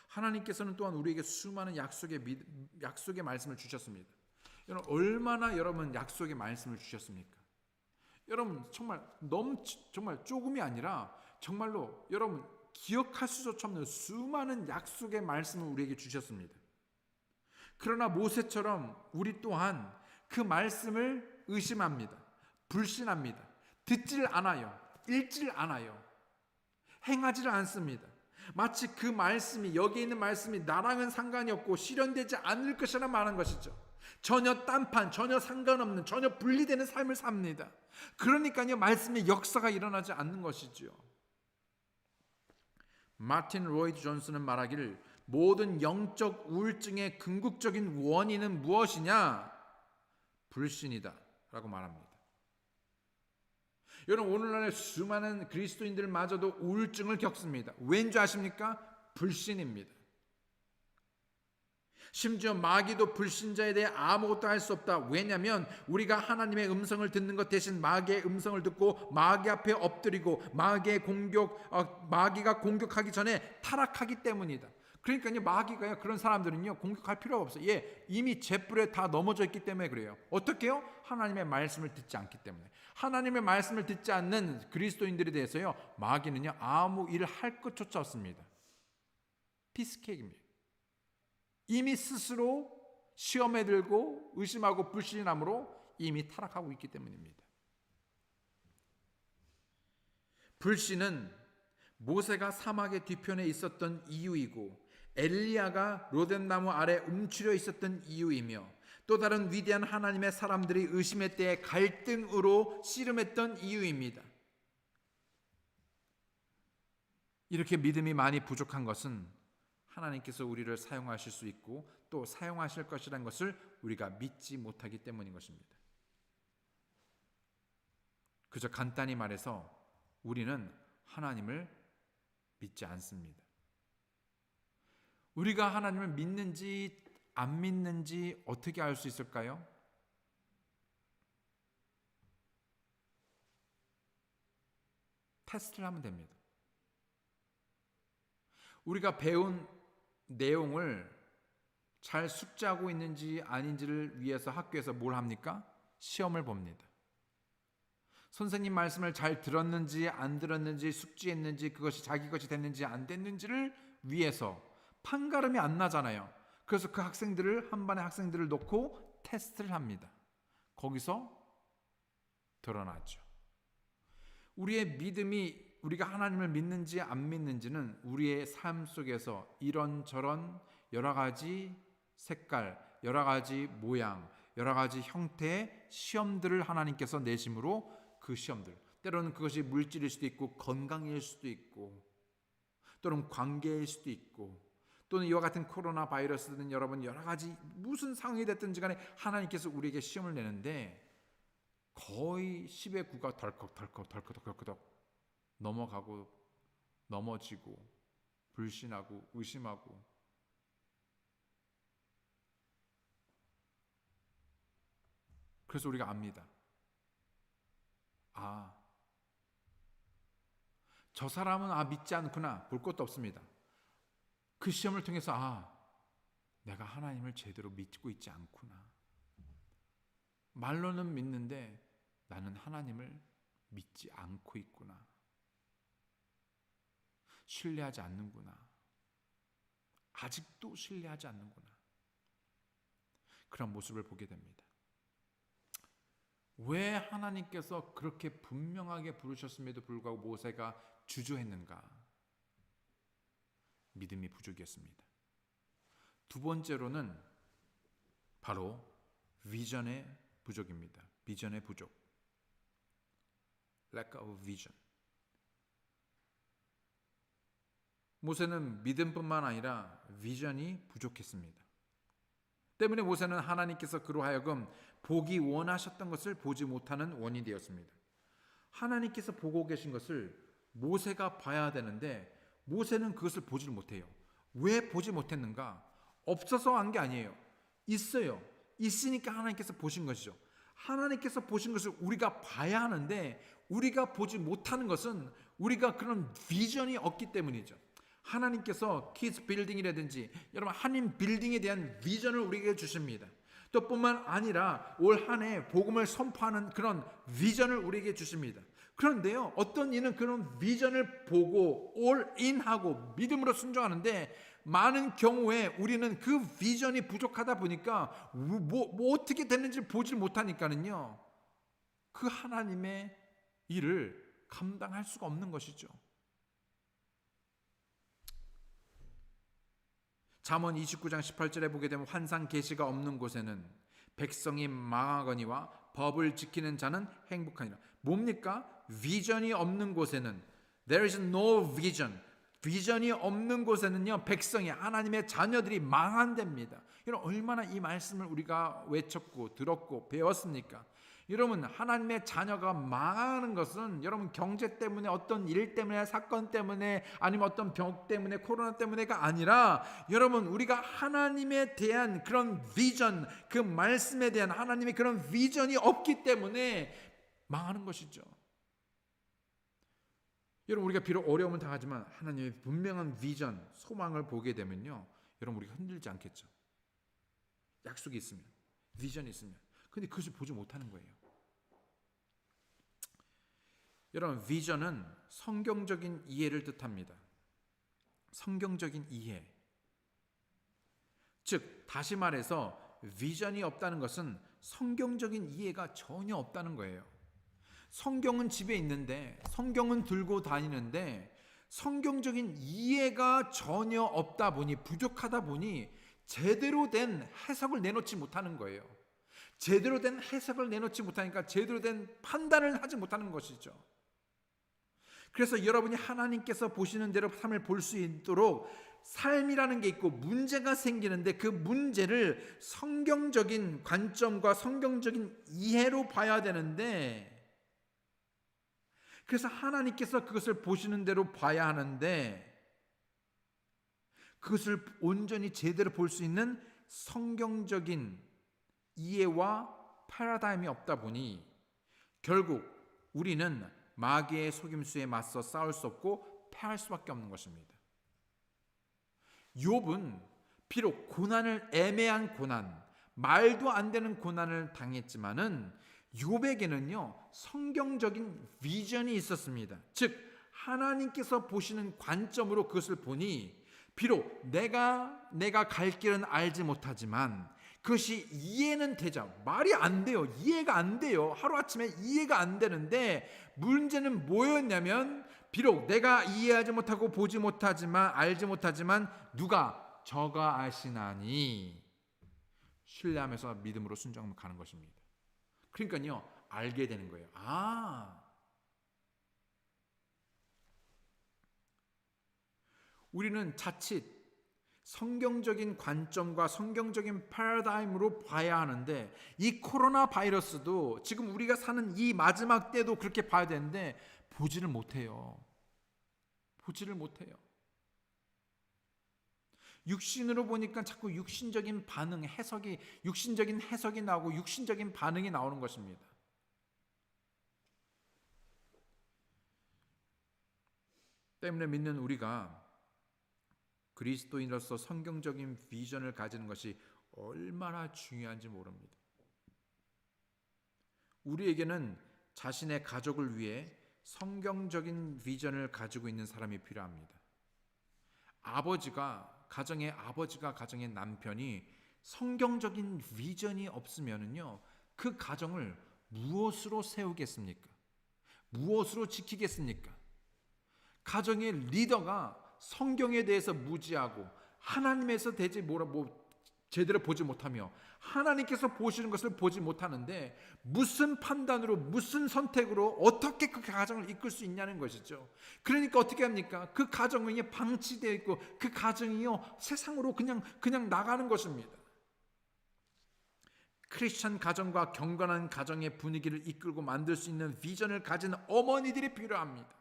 하나님께서는 또한 우리에게 수많은 약속의 말씀을 주셨습니다. 여러분, 얼마나 여러분 약속의 말씀을 주셨습니까? 여러분, 정말 조금이 아니라 정말로 여러분 기억할 수조차 없는 수많은 약속의 말씀을 우리에게 주셨습니다. 그러나 모세처럼 우리 또한 그 말씀을 의심합니다. 불신합니다. 듣질 않아요. 읽질 않아요. 행하지를 않습니다. 마치 그 말씀이, 여기 있는 말씀이 나랑은 상관이 없고 실현되지 않을 것이라 말한 것이죠. 전혀 딴판, 전혀 상관없는, 전혀 분리되는 삶을 삽니다. 그러니까요, 말씀의 역사가 일어나지 않는 것이지요. 마틴 로이드 존슨은 말하기를 모든 영적 우울증의 궁극적인 원인은 무엇이냐? 불신이다 라고 말합니다. 여러분, 오늘날의 수많은 그리스도인들마저도 우울증을 겪습니다. 왠지 아십니까? 불신입니다. 심지어 마귀도 불신자에 대해 아무것도 할 수 없다. 왜냐하면 우리가 하나님의 음성을 듣는 것 대신 마귀의 음성을 듣고 마귀 앞에 엎드리고 마귀가 공격하기 전에 타락하기 때문이다. 그러니까요, 마귀가요, 그런 사람들은요, 공격할 필요가 없어요. 이미 잿불에 다 넘어져 있기 때문에 그래요. 어떻게 해요? 하나님의 말씀을 듣지 않기 때문에. 하나님의 말씀을 듣지 않는 그리스도인들에 대해서요, 마귀는요, 아무 일을 할 것조차 없습니다. 피스케이크입니다. 이미 스스로 시험에 들고 의심하고 불신함으로 이미 타락하고 있기 때문입니다. 불신은 모세가 사막의 뒤편에 있었던 이유이고 엘리야가 로뎀나무 아래 움츠려 있었던 이유이며 또 다른 위대한 하나님의 사람들이 의심의 때에 갈등으로 씨름했던 이유입니다. 이렇게 믿음이 많이 부족한 것은 하나님께서 우리를 사용하실 수 있고 또 사용하실 것이라는 것을 우리가 믿지 못하기 때문인 것입니다. 그저 간단히 말해서 우리는 하나님을 믿지 않습니다. 우리가 하나님을 믿는지 안 믿는지 어떻게 알 수 있을까요? 테스트를 하면 됩니다. 우리가 배운 내용을 잘 숙지하고 있는지 아닌지를 위해서 학교에서 뭘 합니까? 시험을 봅니다. 선생님 말씀을 잘 들었는지 안 들었는지 숙지했는지 그것이 자기 것이 됐는지 안 됐는지를 위해서 판가름이 안 나잖아요. 그래서 그 학생들을 한 반의 학생들을 놓고 테스트를 합니다. 거기서 드러나죠. 우리의 믿음이 우리가 하나님을 믿는지 안 믿는지는 우리의 삶 속에서 이런저런 여러 가지 색깔, 여러 가지 모양, 여러 가지 형태의 시험들을 하나님께서 내심으로 그 시험들, 때로는 그것이 물질일 수도 있고 건강일 수도 있고 또는 관계일 수도 있고 또는 이와 같은 코로나 바이러스든 여러분 여러 가지 무슨 상황이 됐든지 간에 하나님께서 우리에게 시험을 내는데 거의 10의 9가 덜컥 넘어가고 넘어지고 불신하고 의심하고 그래서 우리가 압니다. 저 사람은 믿지 않구나. 볼 것도 없습니다. 그 시험을 통해서 내가 하나님을 제대로 믿고 있지 않구나. 말로는 믿는데 나는 하나님을 믿지 않고 있구나. 신뢰하지 않는구나. 아직도 신뢰하지 않는구나. 그런 모습을 보게 됩니다. 왜 하나님께서 그렇게 분명하게 부르셨음에도 불구하고 모세가 주저했는가? 믿음이 부족이었습니다. 두 번째로는 바로 비전의 부족입니다. 비전의 부족. Lack of vision. 모세는 믿음뿐만 아니라 비전이 부족했습니다. 때문에 모세는 하나님께서 그로 하여금 보기 원하셨던 것을 보지 못하는 원인이 되었습니다. 하나님께서 보고 계신 것을 모세가 봐야 되는데 모세는 그것을 보지를 못해요. 왜 보지 못했는가? 없어서 한 게 아니에요. 있어요. 있으니까 하나님께서 보신 것이죠. 하나님께서 보신 것을 우리가 봐야 하는데 우리가 보지 못하는 것은 우리가 그런 비전이 없기 때문이죠. 하나님께서 키즈 빌딩이라든지 여러분 한인 빌딩에 대한 비전을 우리에게 주십니다. 또 뿐만 아니라 올 한 해 복음을 선포하는 그런 비전을 우리에게 주십니다. 그런데요, 어떤 이는 그런 비전을 보고 올인하고 믿음으로 순종하는데 많은 경우에 우리는 그 비전이 부족하다 보니까 뭐 어떻게 됐는지 보질 못하니까는요, 그 하나님의 일을 감당할 수가 없는 것이죠. 잠언 29장 18절에 보게 되면 환상 계시가 없는 곳에는 백성이 망하거니와 법을 지키는 자는 행복하니라. 뭡니까? 비전이 없는 곳에는 there is no vision. 비전이 없는 곳에는요, 백성이, 하나님의 자녀들이 망한답니다. 여러분, 얼마나 이 말씀을 우리가 외쳤고 들었고 배웠습니까? 여러분, 하나님의 자녀가 망하는 것은 여러분 경제 때문에, 어떤 일 때문에, 사건 때문에, 아니면 어떤 병 때문에, 코로나 때문에가 아니라 여러분, 우리가 하나님에 대한 그런 비전, 그 말씀에 대한 하나님의 그런 비전이 없기 때문에 망하는 것이죠. 여러분, 우리가 비록 어려움을 당하지만 하나님의 분명한 비전, 소망을 보게 되면요, 여러분, 우리가 흔들지 않겠죠. 약속이 있으면, 비전이 있으면. 근데 그것을 보지 못하는 거예요. 여러분, 비전은 성경적인 이해를 뜻합니다. 성경적인 이해. 즉, 다시 말해서 비전이 없다는 것은 성경적인 이해가 전혀 없다는 거예요. 성경은 집에 있는데, 성경은 들고 다니는데 성경적인 이해가 전혀 없다 보니, 부족하다 보니 제대로 된 해석을 내놓지 못하는 거예요. 제대로 된 해석을 내놓지 못하니까 제대로 된 판단을 하지 못하는 것이죠. 그래서 여러분이 하나님께서 보시는 대로 삶을 볼 수 있도록 삶이라는 게 있고 문제가 생기는데 그 문제를 성경적인 관점과 성경적인 이해로 봐야 되는데, 그래서 하나님께서 그것을 보시는 대로 봐야 하는데 그것을 온전히 제대로 볼 수 있는 성경적인 이해와 패러다임이 없다 보니 결국 우리는 마귀의 속임수에 맞서 싸울 수 없고 패할 수밖에 없는 것입니다. 욥은 비록 고난을, 애매한 고난, 말도 안 되는 고난을 당했지만은 욥에게는요, 성경적인 비전이 있었습니다. 즉 하나님께서 보시는 관점으로 그것을 보니 비록 내가 갈 길은 알지 못하지만 그것이 이해는 되죠. 말이 안 돼요. 이해가 안 돼요. 하루아침에 이해가 안 되는데 문제는 뭐였냐면, 비록 내가 이해하지 못하고 보지 못하지만, 알지 못하지만 누가? 저가 아시나니 신뢰하면서 믿음으로 순종하면 가는 것입니다. 그러니까요, 알게 되는 거예요. 우리는 자칫 성경적인 관점과 성경적인 패러다임으로 봐야 하는데, 이 코로나 바이러스도 지금 우리가 사는 이 마지막 때도 그렇게 봐야 되는데 보지를 못해요. 육신으로 보니까 자꾸 육신적인 반응, 육신적인 해석이 나오고 육신적인 반응이 나오는 것입니다. 때문에 믿는 우리가 그리스도인으로서 성경적인 비전을 가지는 것이 얼마나 중요한지 모릅니다. 우리에게는 자신의 가족을 위해 성경적인 비전을 가지고 있는 사람이 필요합니다. 가정의 남편이 성경적인 비전이 없으면은요, 그 가정을 무엇으로 세우겠습니까? 무엇으로 지키겠습니까? 가정의 리더가 성경에 대해서 무지하고 하나님에서 제대로 보지 못하며 하나님께서 보시는 것을 보지 못하는데 무슨 판단으로, 무슨 선택으로 어떻게 그 가정을 이끌 수 있냐는 것이죠. 그러니까 어떻게 합니까? 그 가정이 방치되어 있고 그 가정이요, 세상으로 그냥 나가는 것입니다. 크리스천 가정과 경건한 가정의 분위기를 이끌고 만들 수 있는 비전을 가진 어머니들이 필요합니다.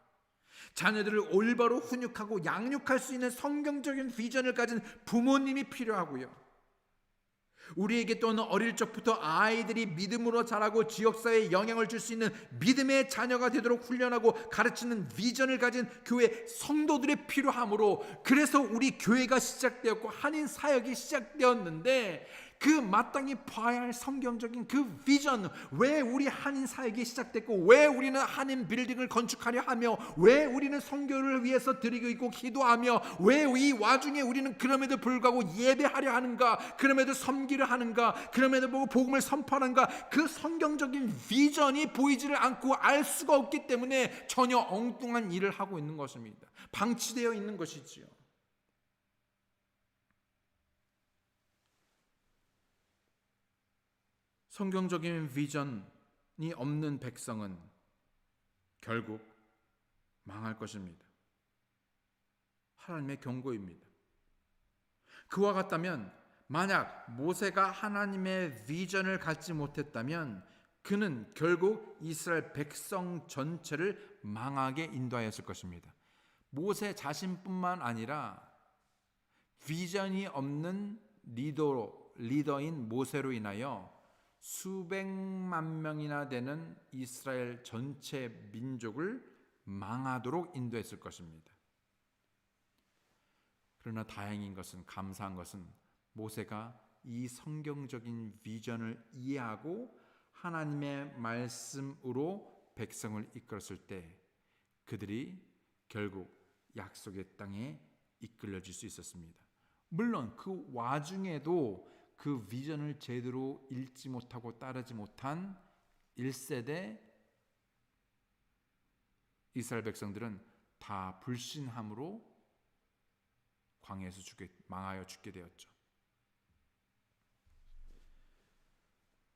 자녀들을 올바로 훈육하고 양육할 수 있는 성경적인 비전을 가진 부모님이 필요하고요. 우리에게 또는 어릴 적부터 아이들이 믿음으로 자라고 지역사회에 영향을 줄 수 있는 믿음의 자녀가 되도록 훈련하고 가르치는 비전을 가진 교회 성도들이 필요하므로, 그래서 우리 교회가 시작되었고 한인 사역이 시작되었는데 그 마땅히 봐야 할 성경적인 그 비전, 왜 우리 한인 사역이 시작됐고 왜 우리는 한인 빌딩을 건축하려 하며 왜 우리는 선교를 위해서 드리고 있고 기도하며 왜 이 와중에 우리는 그럼에도 불구하고 예배하려 하는가, 그럼에도 섬기려 하는가, 그럼에도 복음을 선포하는가, 그 성경적인 비전이 보이지를 않고 알 수가 없기 때문에 전혀 엉뚱한 일을 하고 있는 것입니다. 방치되어 있는 것이지요. 성경적인 비전이 없는 백성은 결국 망할 것입니다. 하나님의 경고입니다. 그와 같다면 만약 모세가 하나님의 비전을 갖지 못했다면 그는 결국 이스라엘 백성 전체를 망하게 인도하였을 것입니다. 모세 자신뿐만 아니라 비전이 없는 리더인 모세로 인하여 수백만 명이나 되는 이스라엘 전체 민족을 망하도록 인도했을 것입니다. 그러나 다행인 것은, 감사한 것은 모세가 이 성경적인 비전을 이해하고 하나님의 말씀으로 백성을 이끌었을 때 그들이 결국 약속의 땅에 이끌려질 수 있었습니다. 물론 그 와중에도 그 비전을 제대로 읽지 못하고 따르지 못한 1세대 이스라엘 백성들은 다 불신함으로 광야에서 망하여 죽게 되었죠.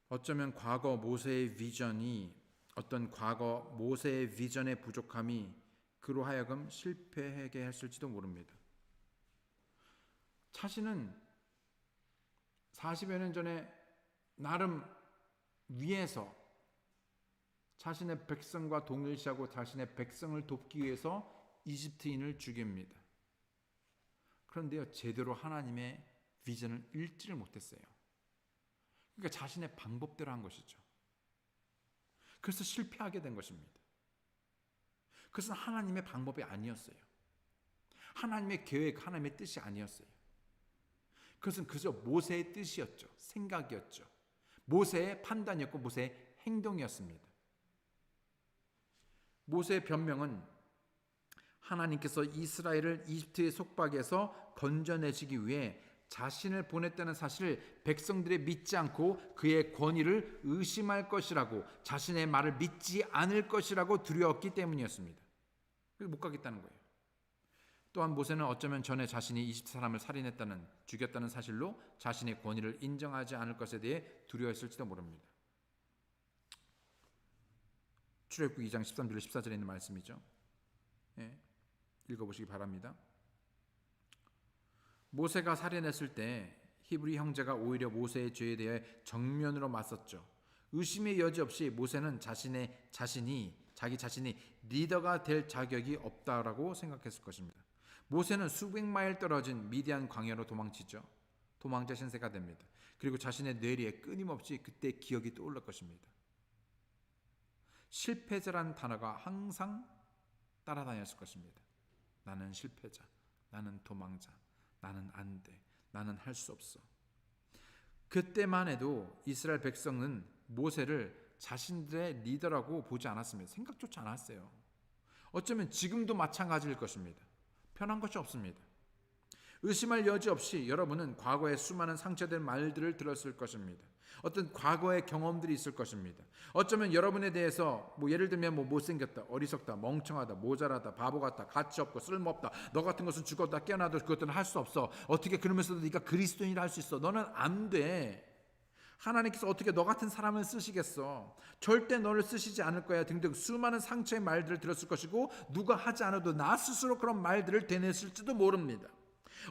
어쩌면 과거 모세의 비전이 어떤 과거 모세의 비전의 부족함이 그로 하여금 실패하게 했을지도 모릅니다. 자신은 40여 년 전에 나름 위에서 자신의 백성과 동일시하고 자신의 백성을 돕기 위해서 이집트인을 죽입니다. 그런데요, 제대로 하나님의 비전을 읽지를 못했어요. 그러니까 자신의 방법대로 한 것이죠. 그래서 실패하게 된 것입니다. 그것은 하나님의 방법이 아니었어요. 하나님의 계획, 하나님의 뜻이 아니었어요. 그것은 그저 모세의 뜻이었죠. 생각이었죠. 모세의 판단이었고 모세의 행동이었습니다. 모세의 변명은 하나님께서 이스라엘을 이집트의 속박에서 건져내시기 위해 자신을 보냈다는 사실을 백성들이 믿지 않고 그의 권위를 의심할 것이라고, 자신의 말을 믿지 않을 것이라고 두려웠기 때문이었습니다. 그래서 못 가겠다는 거예요. 또한 모세는 어쩌면 전에 자신이 이집트 사람을 살인했다는, 죽였다는 사실로 자신의 권위를 인정하지 않을 것에 대해 두려워했을지도 모릅니다. 출애굽기 2장 13절 14절에 있는 말씀이죠. 예, 읽어보시기 바랍니다. 모세가 살인했을 때 히브리 형제가 오히려 모세의 죄에 대해 정면으로 맞섰죠. 의심의 여지 없이 모세는 자기 자신이 리더가 될 자격이 없다라고 생각했을 것입니다. 모세는 수백 마일 떨어진 미디안 광야로 도망치죠. 도망자 신세가 됩니다. 그리고 자신의 뇌리에 끊임없이 그때 기억이 떠올릴 것입니다. 실패자라는 단어가 항상 따라다녔을 것입니다. 나는 실패자, 나는 도망자, 나는 안 돼, 나는 할 수 없어. 그때만 해도 이스라엘 백성은 모세를 자신들의 리더라고 보지 않았습니다. 생각조차 않았어요. 어쩌면 지금도 마찬가지일 것입니다. 편한 것이 없습니다. 의심할 여지 없이 여러분은 과거의 수많은 상처된 말들을 들었을 것입니다. 어떤 과거의 경험들이 있을 것입니다. 어쩌면 여러분에 대해서 예를 들면 못생겼다, 어리석다, 멍청하다, 모자라다, 바보 같다, 가치 없고 쓸모없다, 너 같은 것은 죽었다 깨어나도 그것들은 할 수 없어, 어떻게 그러면서도 네가 그리스도인이라 할 수 있어, 너는 안 돼, 하나님께서 어떻게 너 같은 사람을 쓰시겠어, 절대 너를 쓰시지 않을 거야 등등 수많은 상처의 말들을 들었을 것이고, 누가 하지 않아도 나 스스로 그런 말들을 되뇌었을지도 모릅니다.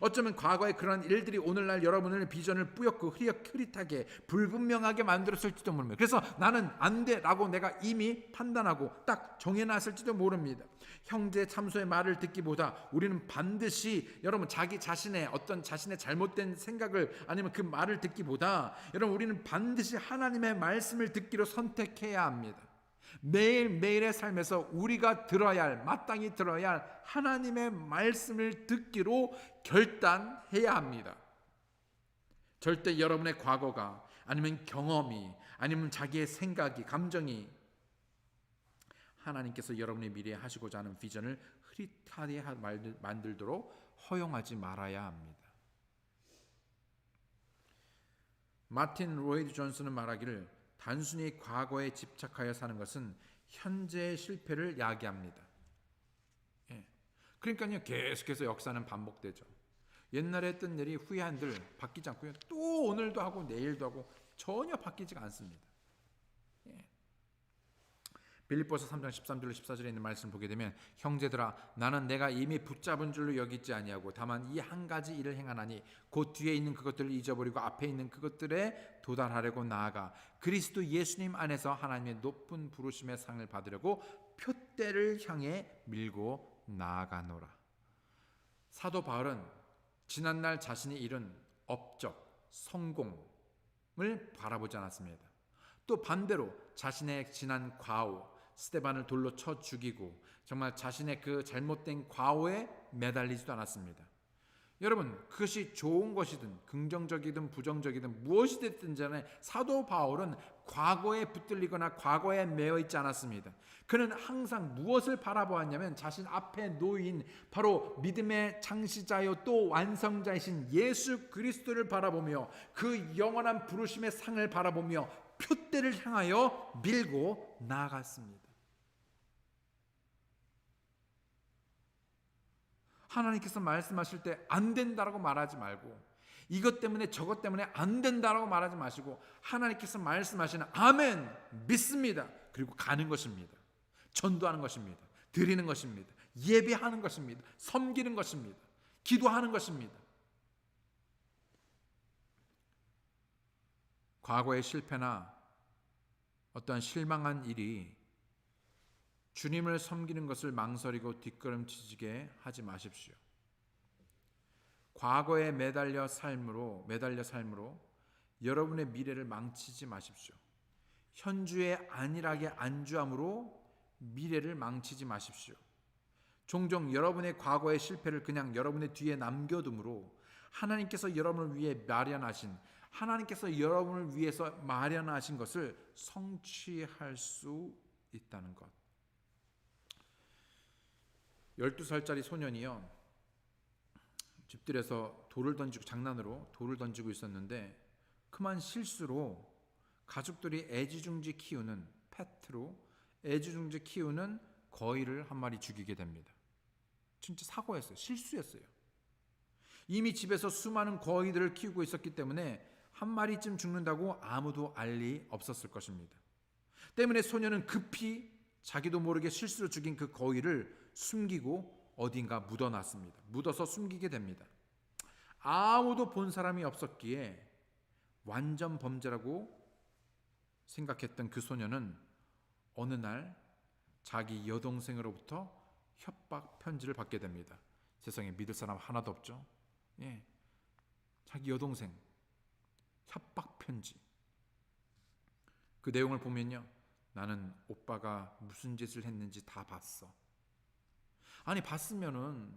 어쩌면 과거의 그런 일들이 오늘날 여러분의 비전을 뿌옇고 흐릿하게 불분명하게 만들었을지도 모릅니다. 그래서 나는 안 돼라고 내가 이미 판단하고 딱 정해놨을지도 모릅니다. 형제 참소의 말을 듣기보다 우리는 반드시 여러분 자신의 잘못된 생각을 아니면 그 말을 듣기보다 여러분 우리는 반드시 하나님의 말씀을 듣기로 선택해야 합니다. 매일매일의 삶에서 우리가 마땅히 들어야 할 하나님의 말씀을 듣기로 결단해야 합니다. 절대 여러분의 과거가 아니면 경험이 아니면 자기의 생각이 감정이 하나님께서 여러분의 미래에 하시고자 하는 비전을 흐릿하게 만들도록 허용하지 말아야 합니다. 마틴 로이드 존슨은 말하기를 단순히 과거에 집착하여 사는 것은 현재의 실패를 야기합니다. 그러니까요, 계속해서 역사는 반복되죠. 옛날에 했던 일이 후회한들 바뀌지 않고요, 또 오늘도 하고 내일도 하고 전혀 바뀌지가 않습니다. 예. 빌립보서 3장 13절로 14절에 있는 말씀을 보게 되면 형제들아 나는 내가 이미 붙잡은 줄로 여기지 아니하고 다만 이 한 가지 일을 행하나니 곧 뒤에 있는 그것들을 잊어버리고 앞에 있는 그것들에 도달하려고 나아가 그리스도 예수님 안에서 하나님의 높은 부르심의 상을 받으려고 표대를 향해 밀고 나아가노라. 사도 바울은 지난날 자신이 이룬 업적, 성공을 바라보지 않았습니다. 또 반대로 자신의 지난 과오, 스데반을 돌로 쳐 죽이고 정말 자신의 그 잘못된 과오에 매달리지도 않았습니다. 여러분, 그것이 좋은 것이든 긍정적이든 부정적이든 무엇이 됐든 간에 사도 바울은 과거에 붙들리거나 과거에 매여 있지 않았습니다. 그는 항상 무엇을 바라보았냐면 자신 앞에 놓인 바로 믿음의 창시자요 또 완성자이신 예수 그리스도를 바라보며 그 영원한 부르심의 상을 바라보며 표대를 향하여 밀고 나아갔습니다. 하나님께서 말씀하실 때 안 된다라고 말하지 말고 이것 때문에 저것 때문에 안 된다라고 말하지 마시고 하나님께서 말씀하시는 아멘 믿습니다. 그리고 가는 것입니다. 전도하는 것입니다. 드리는 것입니다. 예배하는 것입니다. 섬기는 것입니다. 기도하는 것입니다. 과거의 실패나 어떤 실망한 일이 주님을 섬기는 것을 망설이고 뒷걸음치게 하지 마십시오. 과거에 매달려 삶으로 여러분의 미래를 망치지 마십시오. 현주에 안일하게 안주함으로 미래를 망치지 마십시오. 종종 여러분의 과거의 실패를 그냥 여러분의 뒤에 남겨둠으로 하나님께서 여러분을 위해서 마련하신 것을 성취할 수 있다는 것. 12살짜리 소년이요, 집들에서 장난으로 돌을 던지고 있었는데 그만 실수로 가족들이 애지중지 키우는 거위를 한 마리 죽이게 됩니다. 진짜 사고였어요. 실수였어요. 이미 집에서 수많은 거위들을 키우고 있었기 때문에 한 마리쯤 죽는다고 아무도 알 리 없었을 것입니다. 때문에 소년은 급히 자기도 모르게 실수로 죽인 그 거위를 숨기고 어딘가 묻어놨습니다. 묻어서 숨기게 됩니다. 아무도 본 사람이 없었기에 완전 범죄라고 생각했던 그 소년은 어느 날 자기 여동생으로부터 협박 편지를 받게 됩니다. 세상에 믿을 사람 하나도 없죠. 예, 자기 여동생 협박 편지. 그 내용을 보면요, 나는 오빠가 무슨 짓을 했는지 다 봤어. 아니 봤으면은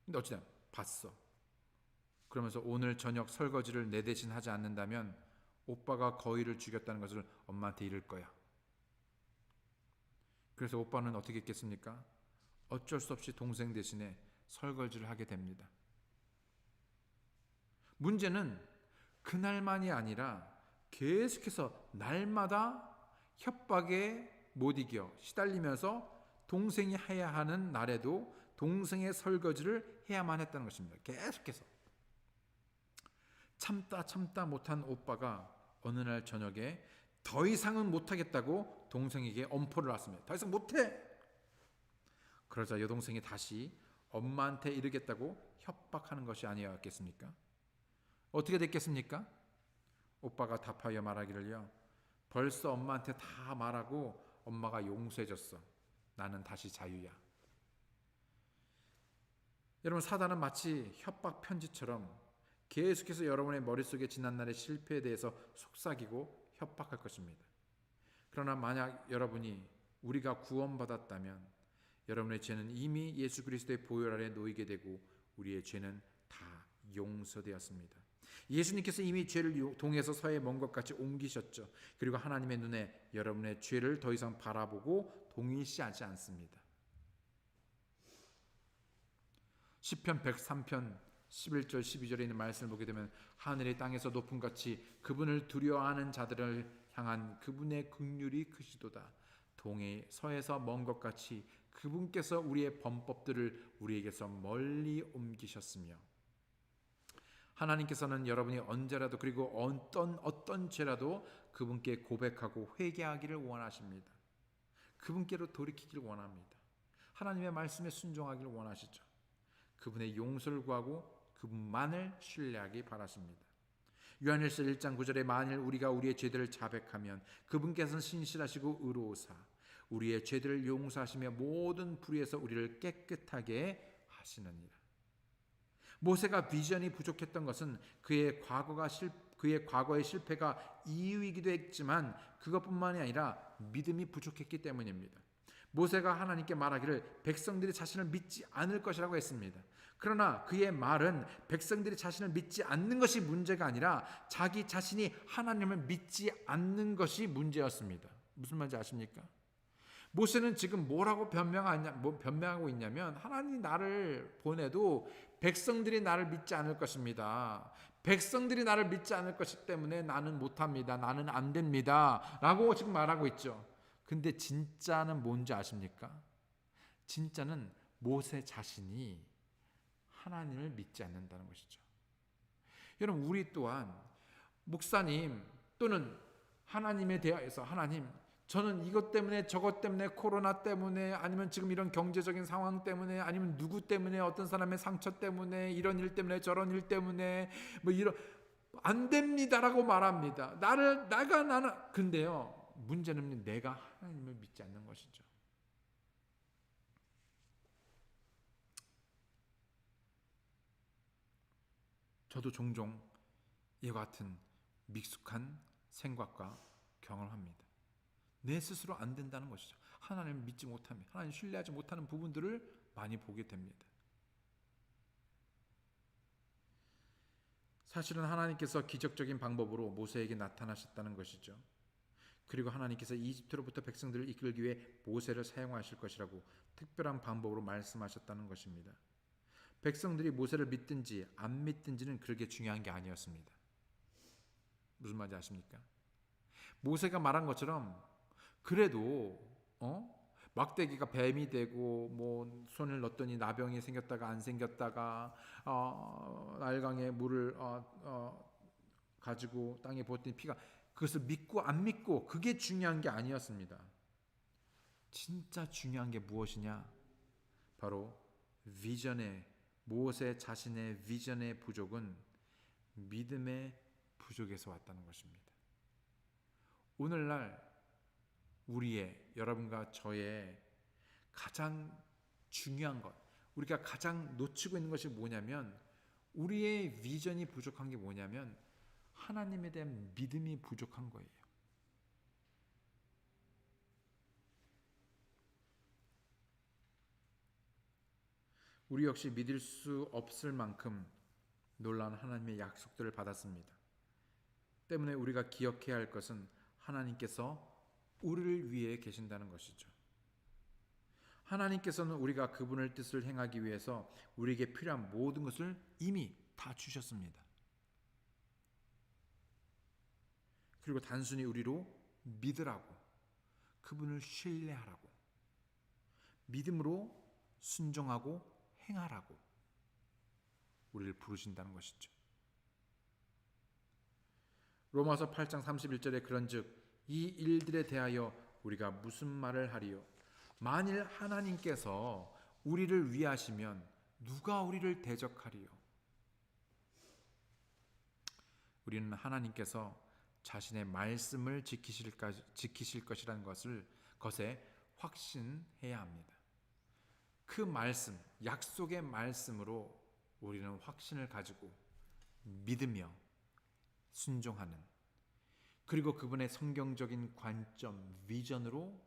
근데 어찌됐든 봤어. 그러면서 오늘 저녁 설거지를 내 대신 하지 않는다면 오빠가 거위를 죽였다는 것을 엄마한테 이를 거야. 그래서 오빠는 어떻게 했겠습니까? 어쩔 수 없이 동생 대신에 설거지를 하게 됩니다. 문제는 그날만이 아니라 계속해서 날마다 협박에 못 이겨 시달리면서 동생이 해야 하는 날에도 동생의 설거지를 해야만 했다는 것입니다. 계속해서 참다 못한 오빠가 어느 날 저녁에 더 이상은 못하겠다고 동생에게 엄포를 놨습니다. 더 이상 못해. 그러자 여동생이 다시 엄마한테 이르겠다고 협박하는 것이 아니었겠습니까? 어떻게 됐겠습니까? 오빠가 답하여 말하기를요, 벌써 엄마한테 다 말하고 엄마가 용서해줬어. 나는 다시 자유야. 여러분, 사단은 마치 협박 편지처럼 계속해서 여러분의 머릿속에 지난날의 실패에 대해서 속삭이고 협박할 것입니다. 그러나 만약 우리가 구원받았다면 여러분의 죄는 이미 예수 그리스도의 보혈 아래 놓이게 되고 우리의 죄는 다 용서되었습니다. 예수님께서 이미 죄를 동에서 서에 먼 것 같이 옮기셨죠. 그리고 하나님의 눈에 여러분의 죄를 더 이상 바라보고 동의시하지 않습니다. 시편 103편 11절 12절에 있는 말씀을 보게 되면 하늘의 땅에서 높음 같이 그분을 두려워하는 자들을 향한 그분의 긍휼이 크시도다. 동해 서에서 먼 것 같이 그분께서 우리의 범법들을 우리에게서 멀리 옮기셨으며, 하나님께서는 여러분이 언제라도 그리고 어떤 죄라도 그분께 고백하고 회개하기를 원하십니다. 그분께로 돌이키길 원합니다. 하나님의 말씀에 순종하기를 원하시죠. 그분의 용서를 구하고 그분만을 신뢰하기 바라십니다. 요한일서 1장 9절에 만일 우리가 우리의 죄들을 자백하면 그분께서는 신실하시고 의로우사 우리의 죄들을 용서하시며 모든 불의에서 우리를 깨끗하게 하시느니라. 모세가 비전이 부족했던 것은 그의 과거의 실패가 이유이기도 했지만 그것뿐만이 아니라 믿음이 부족했기 때문입니다. 모세가 하나님께 말하기를 백성들이 자신을 믿지 않을 것이라고 했습니다. 그러나 그의 말은 백성들이 자신을 믿지 않는 것이 문제가 아니라 자기 자신이 하나님을 믿지 않는 것이 문제였습니다. 무슨 말인지 아십니까? 모세는 지금 뭐라고 변명하고 있냐면 하나님이 나를 보내도 백성들이 나를 믿지 않을 것입니다. 백성들이 나를 믿지 않을 것이기 때문에 나는 못합니다. 나는 안 됩니다. 라고 지금 말하고 있죠. 근데 진짜는 뭔지 아십니까? 진짜는 모세 자신이 하나님을 믿지 않는다는 것이죠. 여러분, 우리 또한 목사님 또는 하나님에 대하여서 하나님, 저는 이것 때문에 저것 때문에 코로나 때문에 아니면 지금 이런 경제적인 상황 때문에 아니면 누구 때문에 어떤 사람의 상처 때문에 이런 일 때문에 저런 일 때문에 뭐 이런 안 됩니다라고 말합니다. 나는 근데요. 문제는 내가 하나님을 믿지 않는 것이죠. 저도 종종 이와 같은 미숙한 생각과 경험합니다. 내 스스로 안 된다는 것이죠. 하나님을 믿지 못하며 하나님 신뢰하지 못하는 부분들을 많이 보게 됩니다. 사실은 하나님께서 기적적인 방법으로 모세에게 나타나셨다는 것이죠. 그리고 하나님께서 이집트로부터 백성들을 이끌기 위해 모세를 사용하실 것이라고 특별한 방법으로 말씀하셨다는 것입니다. 백성들이 모세를 믿든지 안 믿든지는 그렇게 중요한 게 아니었습니다. 무슨 말인지 아십니까? 모세가 말한 것처럼 그래도 막대기가 뱀이 되고 뭐 손을 넣었더니 나병이 생겼다가 안 생겼다가 날강에 물을 가지고 땅에 부었더니 피가, 그것을 믿고 안 믿고 그게 중요한 게 아니었습니다. 진짜 중요한 게 무엇이냐? 바로 모세 자신의 비전의 부족은 믿음의 부족에서 왔다는 것입니다. 오늘날 여러분과 저의 가장 중요한 것, 우리가 가장 놓치고 있는 것이 뭐냐면 우리의 비전이 부족한 게 뭐냐면 하나님에 대한 믿음이 부족한 거예요. 우리 역시 믿을 수 없을 만큼 놀라운 하나님의 약속들을 받았습니다. 때문에 우리가 기억해야 할 것은 하나님께서 우리를 위해 계신다는 것이죠. 하나님께서는 우리가 그분의 뜻을 행하기 위해서 우리에게 필요한 모든 것을 이미 다 주셨습니다. 그리고 단순히 우리로 믿으라고, 그분을 신뢰하라고, 믿음으로 순종하고 행하라고 우리를 부르신다는 것이죠. 로마서 8장 31절에 그런즉 이 일들에 대하여 우리가 무슨 말을 하리요? 만일 하나님께서 우리를 위하시면 누가 우리를 대적하리요? 우리는 하나님께서 자신의 말씀을 지키실 것이라는 것에 확신해야 합니다. 그 말씀, 약속의 말씀으로 우리는 확신을 가지고 믿으며 순종하는, 그리고 그분의 성경적인 관점, 비전으로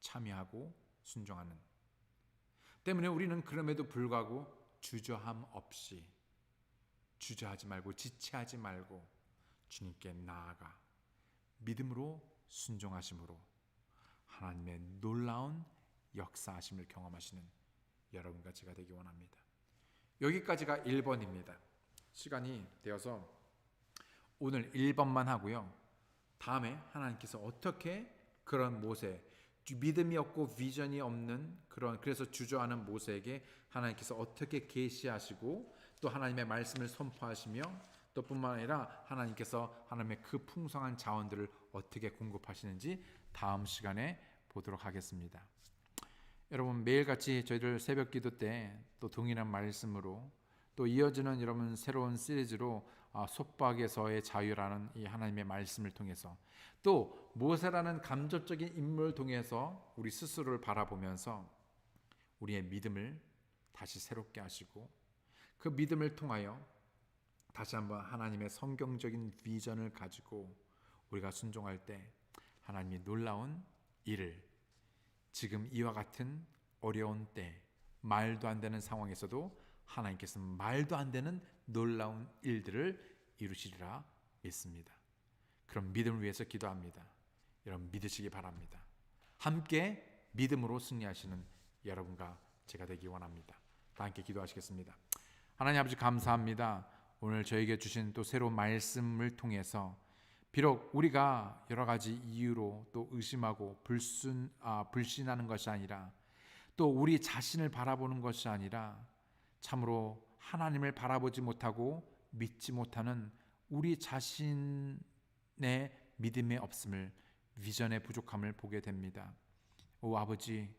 참여하고 순종하는 때문에 우리는 그럼에도 불구하고 주저하지 말고 지체하지 말고 주님께 나아가 믿음으로 순종하심으로 하나님의 놀라운 역사하심을 경험하시는 여러분과 제가 되기 원합니다. 여기까지가 1번입니다. 시간이 되어서 오늘 1번만 하고요. 다음에 하나님께서 어떻게 그런 모세, 믿음이 없고 비전이 없는 그래서 주저하는 모세에게 하나님께서 어떻게 계시하시고 또 하나님의 말씀을 선포하시며 또 뿐만 아니라 하나님께서 하나님의 그 풍성한 자원들을 어떻게 공급하시는지 다음 시간에 보도록 하겠습니다. 여러분 매일같이 저희들 새벽 기도 때 또 동일한 말씀으로 또 이어지는 여러분 새로운 시리즈로 속박에서의 자유라는 이 하나님의 말씀을 통해서 또 모세라는 간접적인 인물을 통해서 우리 스스로를 바라보면서 우리의 믿음을 다시 새롭게 하시고 그 믿음을 통하여 다시 한번 하나님의 성경적인 비전을 가지고 우리가 순종할 때 하나님이 놀라운 일을 지금 이와 같은 어려운 때 말도 안 되는 상황에서도 하나님께서 말도 안 되는 놀라운 일들을 이루시리라 믿습니다. 그럼 믿음을 위해서 기도합니다. 여러분 믿으시기 바랍니다. 함께 믿음으로 승리하시는 여러분과 제가 되기 원합니다. 다 함께 기도하시겠습니다. 하나님 아버지 감사합니다. 오늘 저에게 주신 또 새로운 말씀을 통해서 비록 우리가 여러 가지 이유로 또 의심하고 불신하는 것이 아니라 또 우리 자신을 바라보는 것이 아니라 참으로 하나님을 바라보지 못하고 믿지 못하는 우리 자신의 믿음의 없음을 비전의 부족함을 보게 됩니다. 오 아버지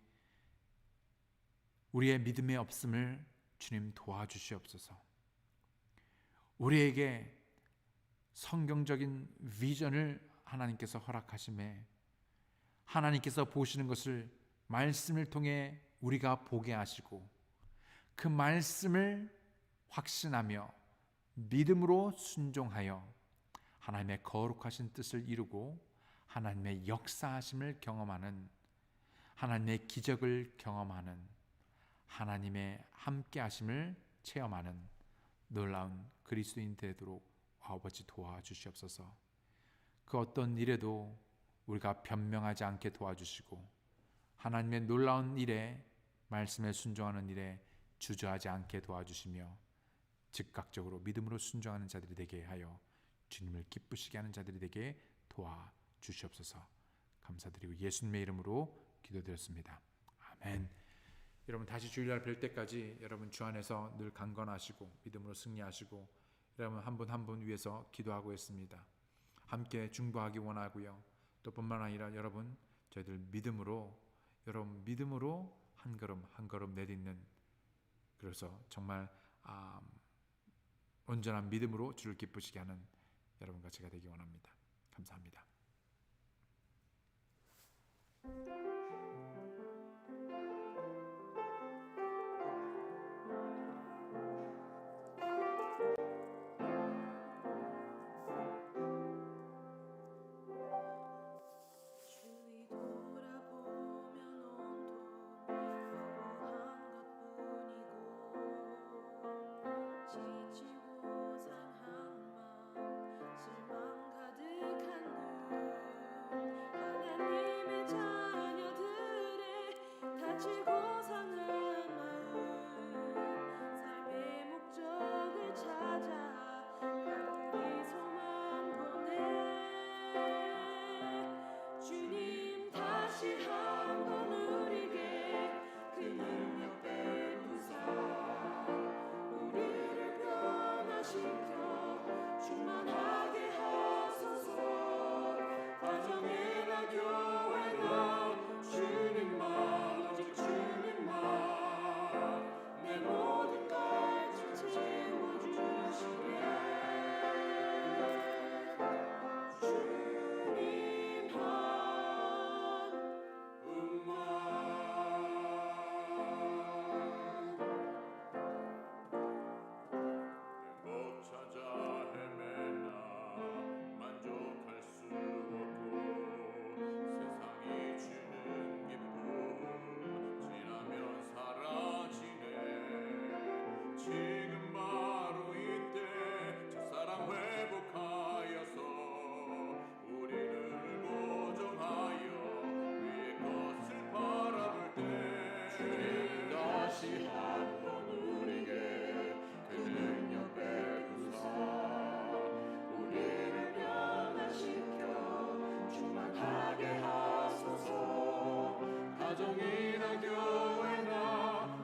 우리의 믿음의 없음을 주님 도와주시옵소서. 우리에게 성경적인 비전을 하나님께서 허락하심에 하나님께서 보시는 것을 말씀을 통해 우리가 보게 하시고 그 말씀을 확신하며 믿음으로 순종하여 하나님의 거룩하신 뜻을 이루고 하나님의 역사하심을 경험하는 하나님의 기적을 경험하는 하나님의 함께하심을 체험하는 놀라운 그리스도인 되도록 아버지 도와주시옵소서. 그 어떤 일에도 우리가 변명하지 않게 도와주시고 하나님의 놀라운 일에 말씀에 순종하는 일에 주저하지 않게 도와주시며 즉각적으로 믿음으로 순종하는 자들이 되게 하여 주님을 기쁘시게 하는 자들이 되게 도와주시옵소서. 감사드리고 예수님의 이름으로 기도드렸습니다. 아멘. 여러분 다시 주일날 뵐 때까지 여러분 주 안에서 늘 강건하시고 믿음으로 승리하시고 여러분 한 분 한 분 위해서 기도하고 있습니다. 함께 중보하기 원하고요. 또 뿐만 아니라 여러분 저희들 믿음으로 여러분 믿음으로 한 걸음 한 걸음 내딛는 그래서 정말 온전한 믿음으로 주를 기쁘시게 하는 여러분과 제가 되기 원합니다. 감사합니다. 가정이나 교회나